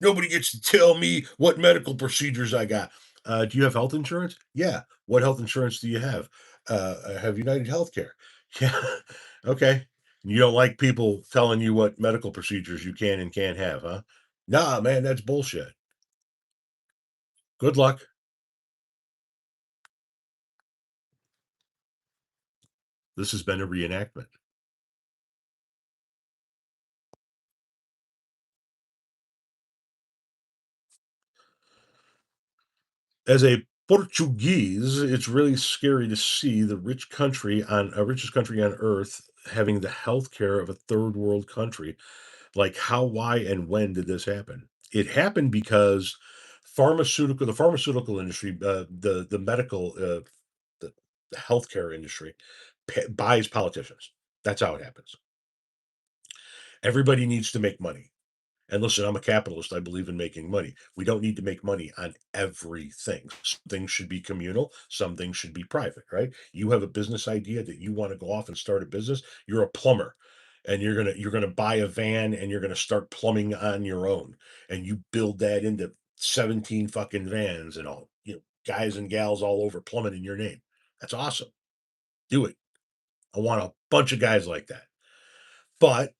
A: Nobody gets to tell me what medical procedures I got. Do you have health insurance? Yeah. What health insurance do you have? I have United Healthcare. Yeah. Okay. You don't like people telling you what medical procedures you can and can't have, huh? Nah, man, that's bullshit. Good luck. This has been a reenactment. As a Portuguese, it's really scary to see the richest country on earth having the healthcare of a third world country. Like, how, why, and when did this happen? It happened because the pharmaceutical industry, the medical, the healthcare industry buys politicians. That's how it happens. Everybody needs to make money. And listen, I'm a capitalist. I believe in making money. We don't need to make money on everything. Some things should be communal, some things should be private, right? You have a business idea that you want to go off and start a business. You're a plumber and you're gonna buy a van and you're gonna start plumbing on your own. And you build that into 17 fucking vans and all, guys and gals all over plumbing in your name. That's awesome. Do it. I want a bunch of guys like that. But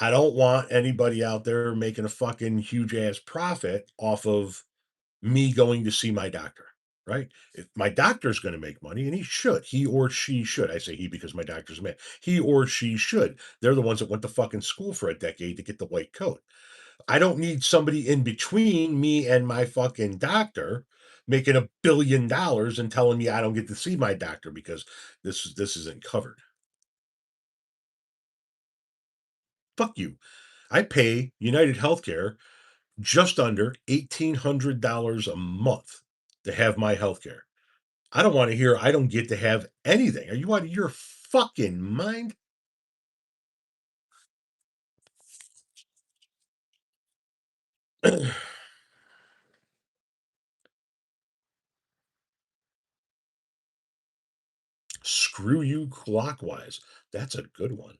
A: I don't want anybody out there making a fucking huge ass profit off of me going to see my doctor, right? If my doctor's going to make money, and he or she should. I say he because my doctor's a man. He or she should. They're the ones that went to fucking school for a decade to get the white coat. I don't need somebody in between me and my fucking doctor making $1 billion and telling me I don't get to see my doctor because this isn't covered. Fuck you. I pay United Healthcare just under $1,800 a month to have my health care. I don't want to hear I don't get to have anything. Are you out of your fucking mind? Screw you clockwise. That's a good one.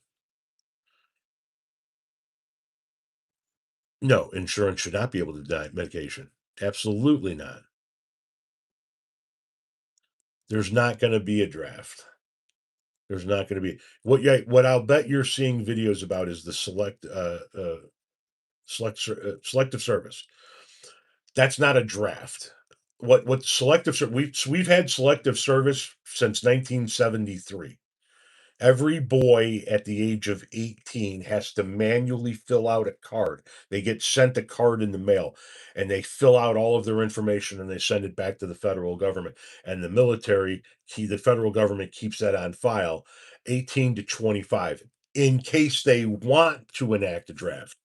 A: No, insurance should not be able to deny medication. Absolutely not. There's not going to be a draft. There's not going to be what I'll bet you're seeing videos about is the selective service. That's not a draft. What we've had selective service since 1973. Every boy at the age of 18 has to manually fill out a card. They get sent a card in the mail and they fill out all of their information and they send it back to the federal government. And the federal government keeps that on file, 18 to 25, in case they want to enact a draft.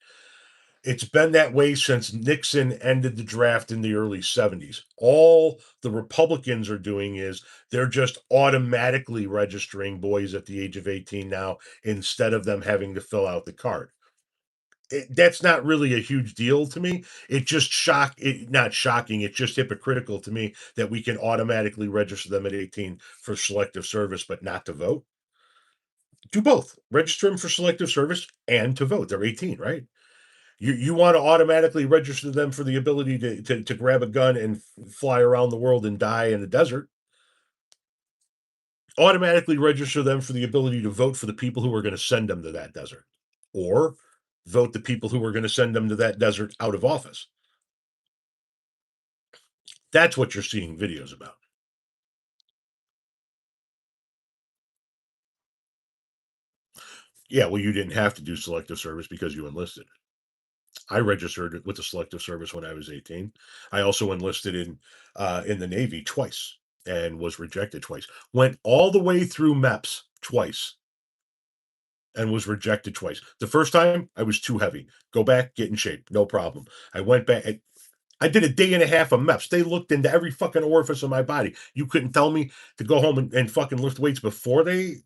A: It's been that way since Nixon ended the draft in the early 70s. All the Republicans are doing is they're just automatically registering boys at the age of 18 now instead of them having to fill out the card. That's not really a huge deal to me. Not shocking. It's just hypocritical to me that we can automatically register them at 18 for selective service, but not to vote. Do both. Register them for selective service and to vote. They're 18, right? You want to automatically register them for the ability to grab a gun and fly around the world and die in the desert. Automatically register them for the ability to vote for the people who are going to send them to that desert, or vote the people who are going to send them to that desert out of office. That's what you're seeing videos about. Yeah, well, you didn't have to do selective service because you enlisted. I registered with the selective service when I was 18. I also enlisted in the Navy twice and was rejected twice. Went all the way through MEPS twice and was rejected twice. The first time I was too heavy. Go back, get in shape, no problem. I went back. I did a day and a half of MEPS. They looked into every fucking orifice of my body. You couldn't tell me to go home and fucking lift weights before they.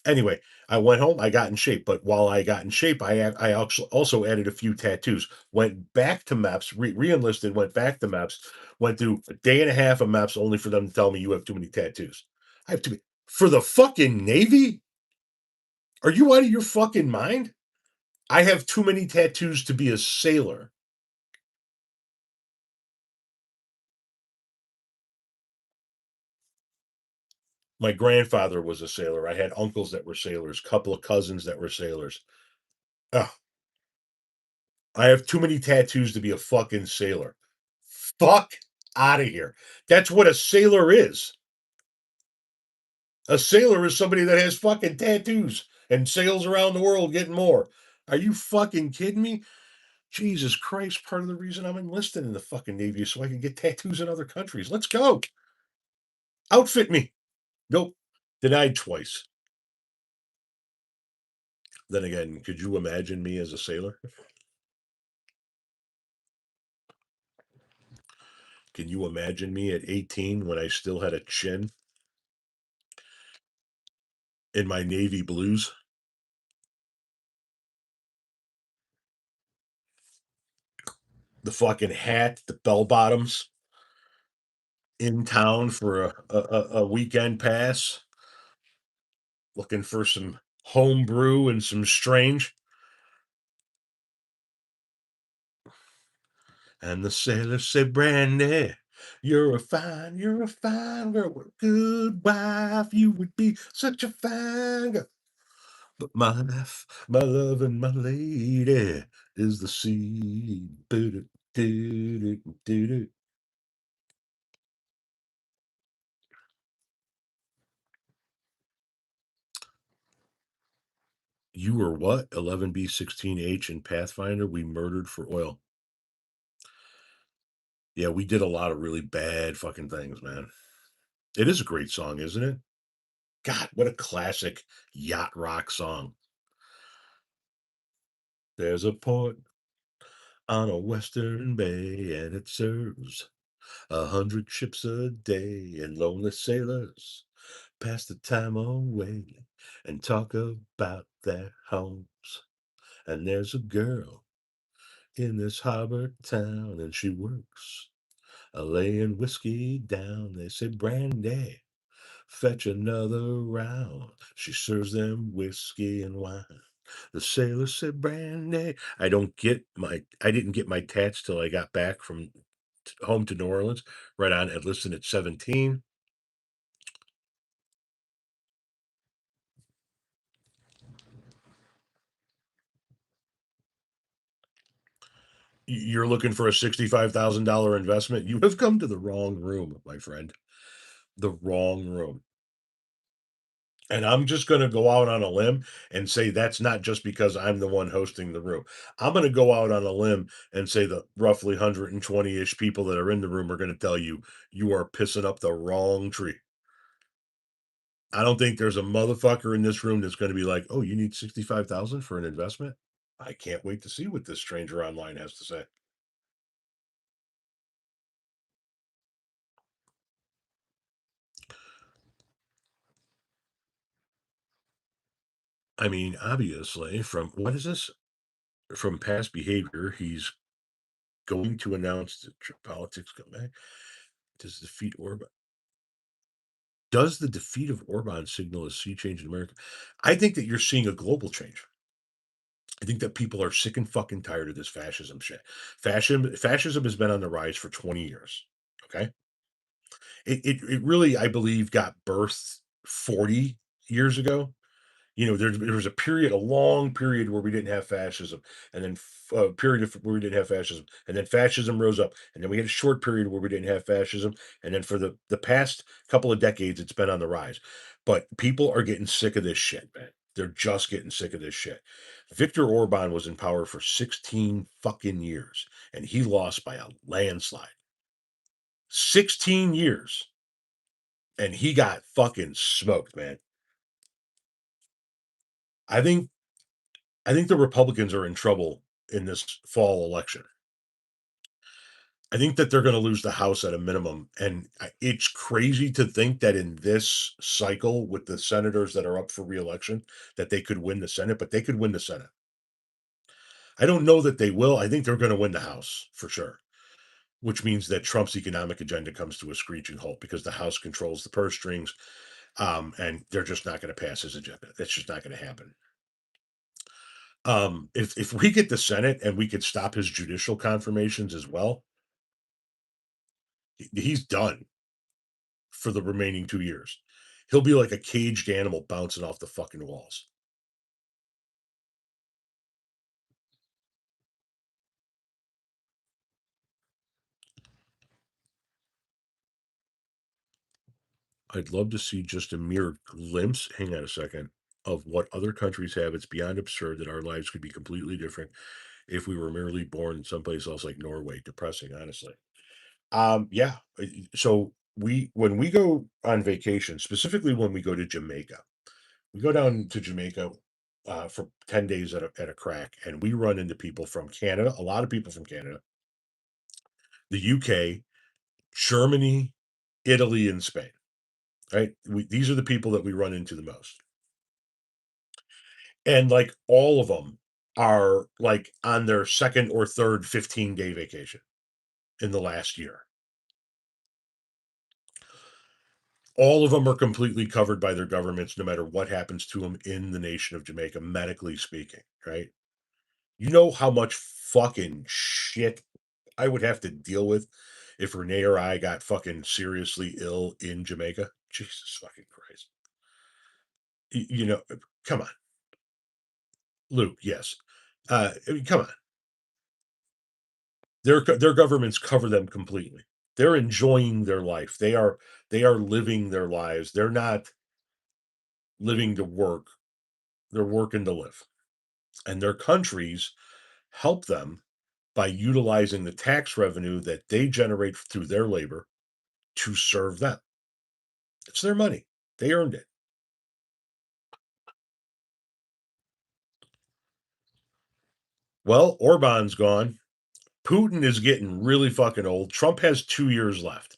A: Anyway, I went home, I got in shape, but while I got in shape, I also added a few tattoos. Went back to MEPS, re-enlisted, went back to MEPS, went through a day and a half of MEPS only for them to tell me you have too many tattoos. I have too many for the fucking Navy? Are you out of your fucking mind? I have too many tattoos to be a sailor. My grandfather was a sailor. I had uncles that were sailors, couple of cousins that were sailors. Ugh, I have too many tattoos to be a fucking sailor. Fuck out of here. That's what a sailor is. A sailor is somebody that has fucking tattoos and sails around the world getting more. Are you fucking kidding me? Jesus Christ, part of the reason I'm enlisted in the fucking Navy is so I can get tattoos in other countries. Let's go. Outfit me. Nope. Denied twice. Then again, could you imagine me as a sailor? Can you imagine me at 18 when I still had a chin in my Navy blues? The fucking hat, the bell bottoms, in town for a weekend pass, looking for some homebrew and some strange. And the sailor said, Brandy, you're a fine girl, what a good wife. You would be such a fine girl. But my love, and my lady is the sea. Do-do-do-do-do-do. You were what? 11B 16H and Pathfinder? We murdered for oil. Yeah, we did a lot of really bad fucking things, man. It is a great song, isn't it? God, what a classic yacht rock song. There's a port on a western bay, and it serves 100 ships a day, and lonely sailors pass the time away and talk about their homes. And there's a girl in this harbor town, and she works a laying whiskey down. They say, Brandy, fetch another round. She serves them whiskey and wine. The sailor said, Brandy. I didn't get my tats till I got back from home to New Orleans, right on enlisted at 17. You're looking for a $65,000 investment. You have come to the wrong room, my friend. The wrong room. And I'm just going to go out on a limb and say that's not just because I'm the one hosting the room. I'm going to go out on a limb and say the roughly 120-ish people that are in the room are going to tell you you are pissing up the wrong tree. I don't think there's a motherfucker in this room that's going to be like, "Oh, you need 65,000 for an investment?" I can't wait to see what this stranger online has to say. I mean, obviously, from what is this? From past behavior, he's going to announce that politics come back. Does defeat Orban? Does the defeat of Orban signal a sea change in America? I think that you're seeing a global change. I think that people are sick and fucking tired of this fascism shit. Fascism has been on the rise for 20 years. Okay. It really, I believe, got birthed 40 years ago. There was a period, a long period where we didn't have fascism, and then a period where we didn't have fascism, and then fascism rose up, and then we had a short period where we didn't have fascism, and then for the past couple of decades, it's been on the rise. But people are getting sick of this shit, man. They're just getting sick of this shit. Viktor Orban was in power for 16 fucking years, and he lost by a landslide. 16 years, and he got fucking smoked, man. I think I think the Republicans are in trouble in this fall election. I think that they're going to lose the House at a minimum. And it's crazy to think that in this cycle with the senators that are up for reelection, that they could win the Senate, but they could win the Senate. I don't know that they will. I think they're going to win the House for sure, which means that Trump's economic agenda comes to a screeching halt because the House controls the purse strings, and they're just not going to pass his agenda. That's just not going to happen. If we get the Senate and we could stop his judicial confirmations as well, he's done for the remaining 2 years. He'll be like a caged animal bouncing off the fucking walls. I'd love to see just a mere glimpse, hang on a second, of what other countries have. It's beyond absurd that our lives could be completely different if we were merely born in someplace else like Norway. Depressing, honestly. Yeah. So when we go on vacation, specifically when we go to Jamaica, we go down to Jamaica for 10 days at a crack, and we run into people from Canada, a lot of people from Canada, the UK, Germany, Italy, and Spain. Right? These are the people that we run into the most. And like all of them are like on their second or third 15-day vacation in the last year. All of them are completely covered by their governments, no matter what happens to them in the nation of Jamaica, medically speaking, right? You know how much fucking shit I would have to deal with if Renee or I got fucking seriously ill in Jamaica? Jesus fucking Christ. You know, come on, Luke. Yes. I mean, come on. Their governments cover them completely. They're enjoying their life. They are living their lives. They're not living to work. They're working to live. And their countries help them by utilizing the tax revenue that they generate through their labor to serve them. It's their money. They earned it. Well, Orban's gone. Putin is getting really fucking old. Trump has 2 years left.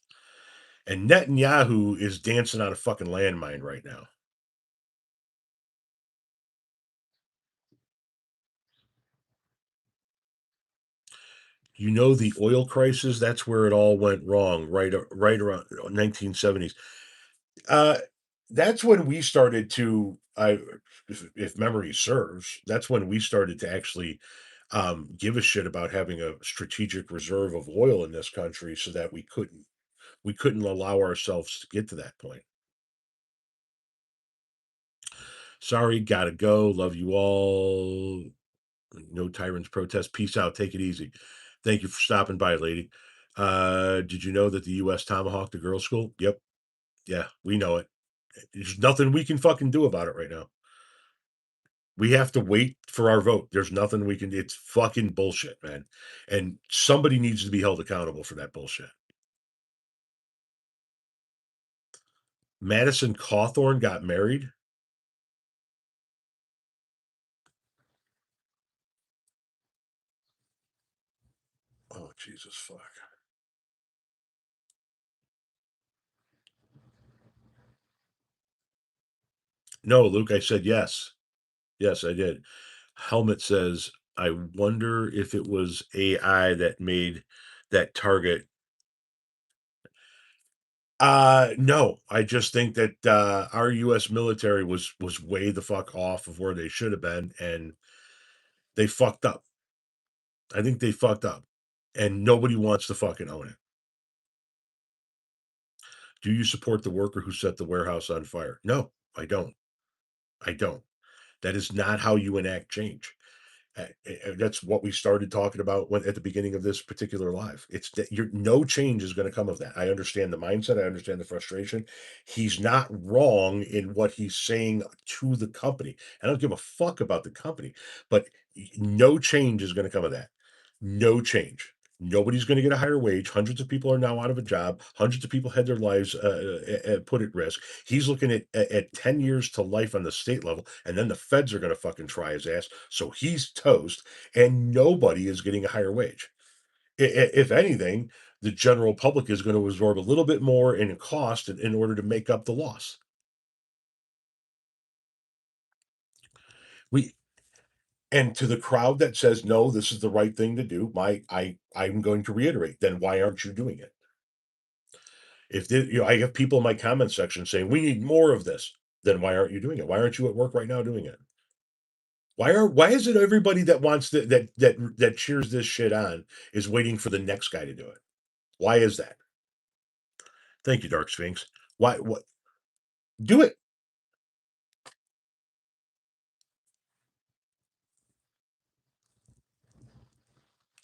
A: And Netanyahu is dancing on a fucking landmine right now. You know, the oil crisis, that's where it all went wrong, right around 1970s. Uh, that's when we started to, if memory serves, that's when we started to actually give a shit about having a strategic reserve of oil in this country, so that we couldn't allow ourselves to get to that point. Sorry, gotta go. Love you all. No tyrants protest. Peace out. Take it easy. Thank you for stopping by, lady. Did you know that the U.S. tomahawked a girls' school? Yep. Yeah, we know it. There's nothing we can fucking do about it right now. We have to wait for our vote. There's nothing we can. It's fucking bullshit, man. And somebody needs to be held accountable for that bullshit. Madison Cawthorn got married. Oh, Jesus fuck. No, Luke, I said yes. Yes, I did. Helmet says, I wonder if it was AI that made that target. No, I just think that our US military was way the fuck off of where they should have been, and they fucked up. I think they fucked up, and nobody wants to fucking own it. Do you support the worker who set the warehouse on fire? No, I don't. I don't. That is not how you enact change. That's what we started talking about at the beginning of this particular live. It's that no change is going to come of that. I understand the mindset. I understand the frustration. He's not wrong in what he's saying to the company. I don't give a fuck about the company, but no change is going to come of that. No change. Nobody's going to get a higher wage. Hundreds of people are now out of a job. Hundreds of people had their lives put at risk. He's looking at 10 years to life on the state level, and then the feds are going to fucking try his ass. So he's toast, and nobody is getting a higher wage. If anything, the general public is going to absorb a little bit more in cost in order to make up the loss. We And to the crowd that says no, this is the right thing to do. I'm going to reiterate. Then why aren't you doing it? I have people in my comment section saying we need more of this. Then why aren't you doing it? Why aren't you at work right now doing it? Why is it everybody that wants that cheers this shit on is waiting for the next guy to do it? Why is that? Thank you, Dark Sphinx. Why what do it?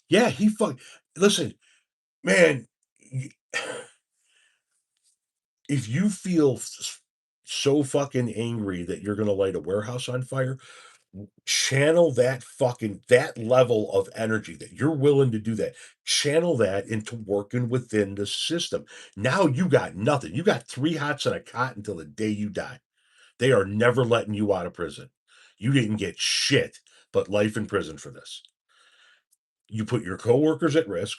A: Yeah, he fuck listen, man, if you feel so fucking angry that you're gonna light a warehouse on fire, channel that level of energy that you're willing to do that. Channel that into working within the system. Now you got nothing. You got three hots and a cot until the day you die. They are never letting you out of prison. You didn't get shit but life in prison for this. You put your coworkers at risk.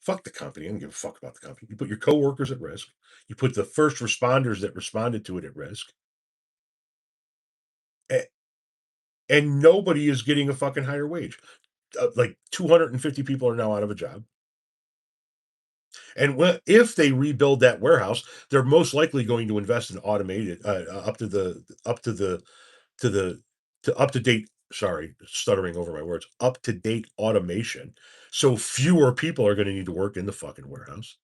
A: Fuck the company. I don't give a fuck about the company. You put your coworkers at risk. You put the first responders that responded to it at risk. And nobody is getting a fucking higher wage. Like 250 people are now out of a job. And if they rebuild that warehouse, they're most likely going to invest in automated to the to up to date. Sorry, stuttering over my words. Up to date automation. So fewer people are going to need to work in the fucking warehouse.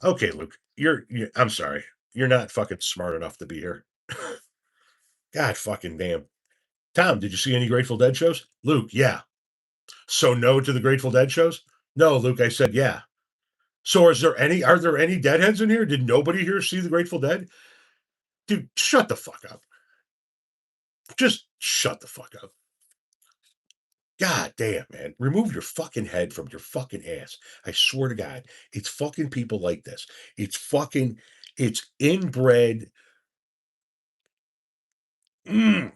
A: Okay, Luke, I'm sorry. You're not fucking smart enough to be here. God fucking damn. Tom, did you see any Grateful Dead shows? Luke, yeah. So no to the Grateful Dead shows? No, Luke, I said yeah. So are there any deadheads in here? Did nobody here see the Grateful Dead? Dude, shut the fuck up. Just shut the fuck up. God damn, man. Remove your fucking head from your fucking ass. I swear to God. It's fucking people like this. It's inbred. Mm.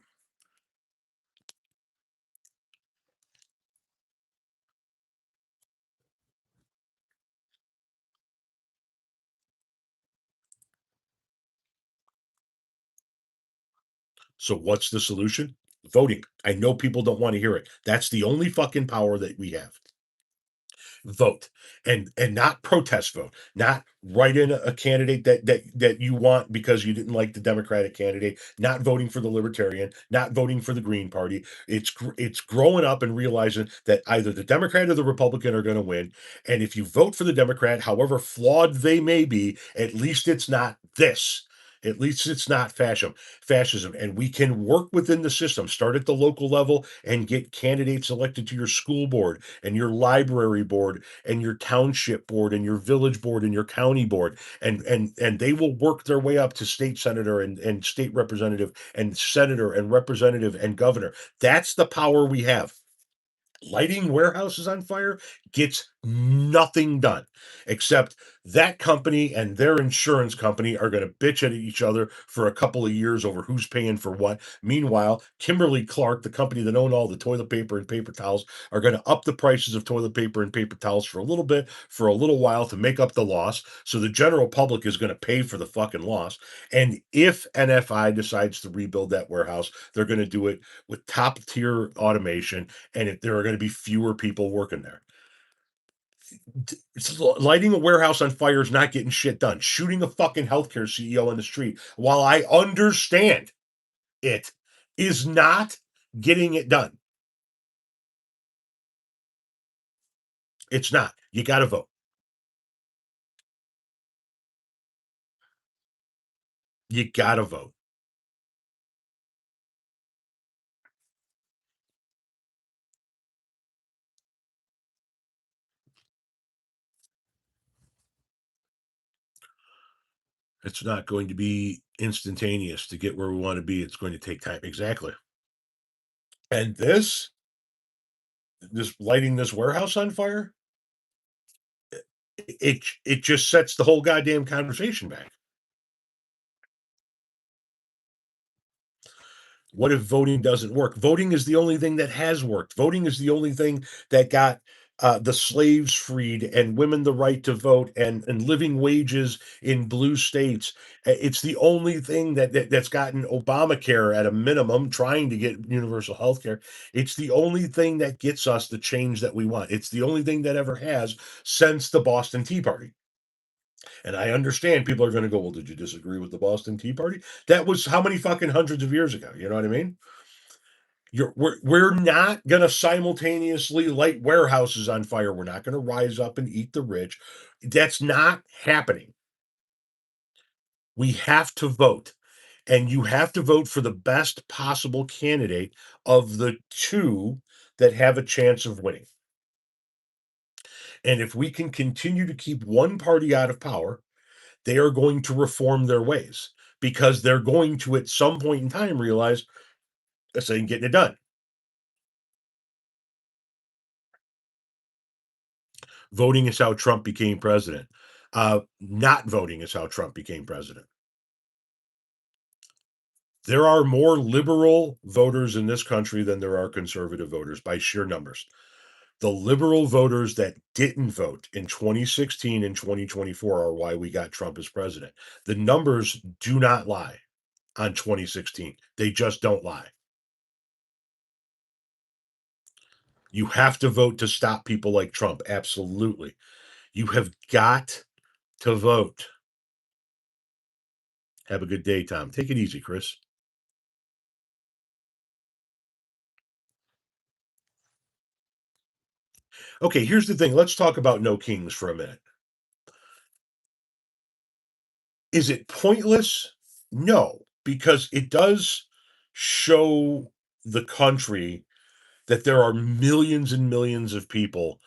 A: So what's the solution? Voting. I know people don't want to hear it. That's the only fucking power that we have. Vote and not protest vote, not write in a candidate that you want because you didn't like the Democratic candidate, not voting for the Libertarian, not voting for the Green Party. It's growing up and realizing that either the Democrat or the Republican are going to win, and if you vote for the Democrat, however flawed they may be, at least it's not this. At least it's not fascism, and we can work within the system. Start at the local level and get candidates elected to your school board and your library board and your township board and your village board and your county board, and they will work their way up to state senator and state representative and senator and representative and governor. That's the power we have. Lighting warehouses on fire gets nothing done except that company and their insurance company are going to bitch at each other for a couple of years over who's paying for what. Meanwhile, Kimberly Clark, the company that owned all the toilet paper and paper towels, are going to up the prices of toilet paper and paper towels for a little bit, for a little while to make up the loss. So the general public is going to pay for the fucking loss. And if NFI decides to rebuild that warehouse, they're going to do it with top tier automation, and there are going to be fewer people working there. Lighting a warehouse on fire is not getting shit done. Shooting a fucking healthcare CEO on the street, while I understand it, is not getting it done. It's not. You got to vote. You got to vote. It's not going to be instantaneous to get where we want to be. It's going to take time. Exactly. And this lighting this warehouse on fire, it just sets the whole goddamn conversation back. What if voting doesn't work? Voting is the only thing that has worked. Voting is the only thing that got the slaves freed and women the right to vote and living wages in blue states. It's the only thing that's gotten Obamacare at a minimum, trying to get universal health care. It's the only thing that gets us the change that we want. It's the only thing that ever has since the Boston Tea Party. And I understand people are going to go, well, did you disagree with the Boston Tea Party? That was how many fucking hundreds of years ago? You know what I mean? We're not going to simultaneously light warehouses on fire. We're not going to rise up and eat the rich. That's not happening. We have to vote, and you have to vote for the best possible candidate of the two that have a chance of winning. And if we can continue to keep one party out of power, they are going to reform their ways, because they're going to, at some point in time, realize this ain't getting it done. Voting is how Trump became president. Not voting is how Trump became president. There are more liberal voters in this country than there are conservative voters by sheer numbers. The liberal voters that didn't vote in 2016 and 2024 are why we got Trump as president. The numbers do not lie on 2016. They just don't lie. You have to vote to stop people like Trump. Absolutely. You have got to vote. Have a good day, Tom. Take it easy, Chris. Okay, here's the thing. Let's talk about no kings for a minute. Is it pointless? No, because it does show the country that there are millions and millions of people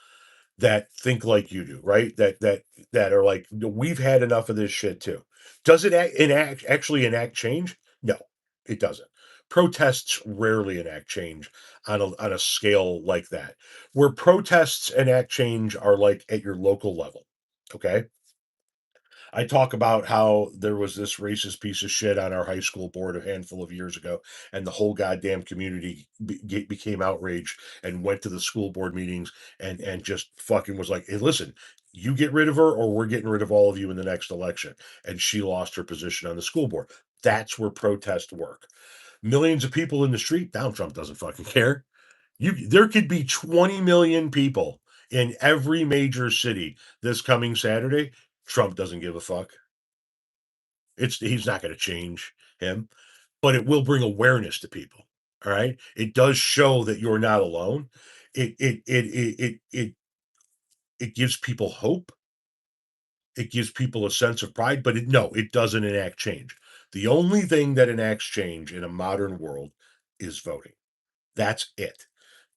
A: that think like you do, right? That are like, "No, we've had enough of this shit too." Does it actually enact change? No, it doesn't. Protests rarely enact change on a scale like that. Where protests enact change are like at your local level. Okay. I talk about how there was this racist piece of shit on our high school board a handful of years ago, and the whole goddamn community became outraged and went to the school board meetings and just fucking was like, "Hey, listen, you get rid of her, or we're getting rid of all of you in the next election." And she lost her position on the school board. That's where protests work. Millions of people in the street. Donald Trump doesn't fucking care. There could be 20 million people in every major city this coming Saturday. Trump doesn't give a fuck. He's not going to change him, but it will bring awareness to people. All right. It does show that you're not alone. It gives people hope. It gives people a sense of pride, but no, it doesn't enact change. The only thing that enacts change in a modern world is voting. That's it.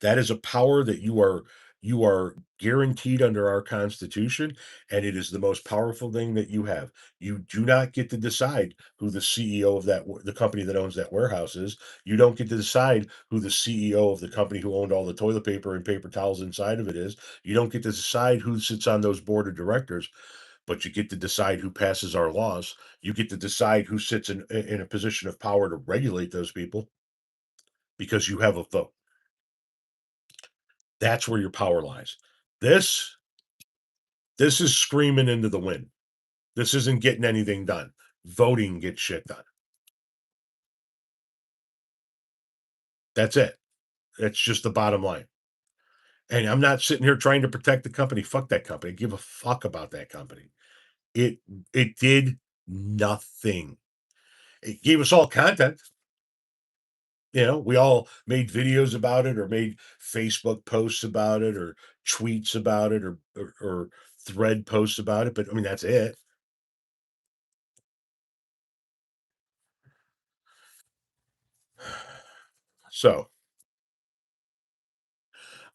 A: That is a power that you are guaranteed under our Constitution, and it is the most powerful thing that you have. You do not get to decide who the CEO of the company that owns that warehouse is. You don't get to decide who the CEO of the company who owned all the toilet paper and paper towels inside of it is. You don't get to decide who sits on those board of directors, but you get to decide who passes our laws. You get to decide who sits in a position of power to regulate those people, because you have a vote. That's where your power lies. This this is screaming into the wind. This isn't getting anything done. Voting gets shit done. That's it. That's just the bottom line. And I'm not sitting here trying to protect the company. Fuck that company. Give a fuck about that company. It it did nothing. It gave us all content. We all made videos about it, or made Facebook posts about it, or tweets about it, or thread posts about it. But I mean, that's it. So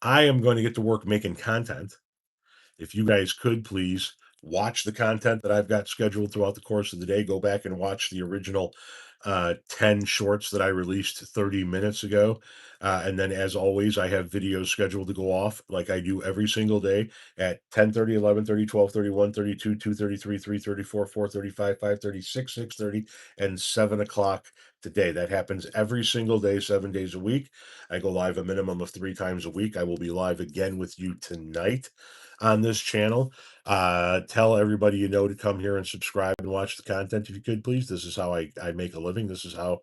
A: I am going to get to work making content. If you guys could please watch the content that I've got scheduled throughout the course of the day, go back and watch the original 10 shorts that I released 30 minutes ago. And then, as always, I have videos scheduled to go off like I do every single day at 10:30, 11:30, 12:30, 1:32, 2:33, 3:34, 4:35, 5:36, 6:30, and 7 o'clock today. That happens every single day, 7 days a week. I go live a minimum of 3 times a week. I will be live again with you tonight on this channel. Tell everybody you know to come here and subscribe and watch the content if you could, please. This is how I make a living. This is how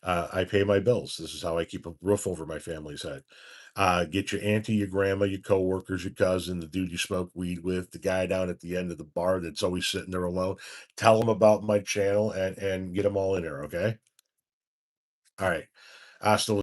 A: I pay my bills. This is how I keep a roof over my family's head. Get your auntie, your grandma, your coworkers, your cousin, the dude you smoke weed with, the guy down at the end of the bar that's always sitting there alone. Tell them about my channel and get them all in there. Okay. All right. Hasta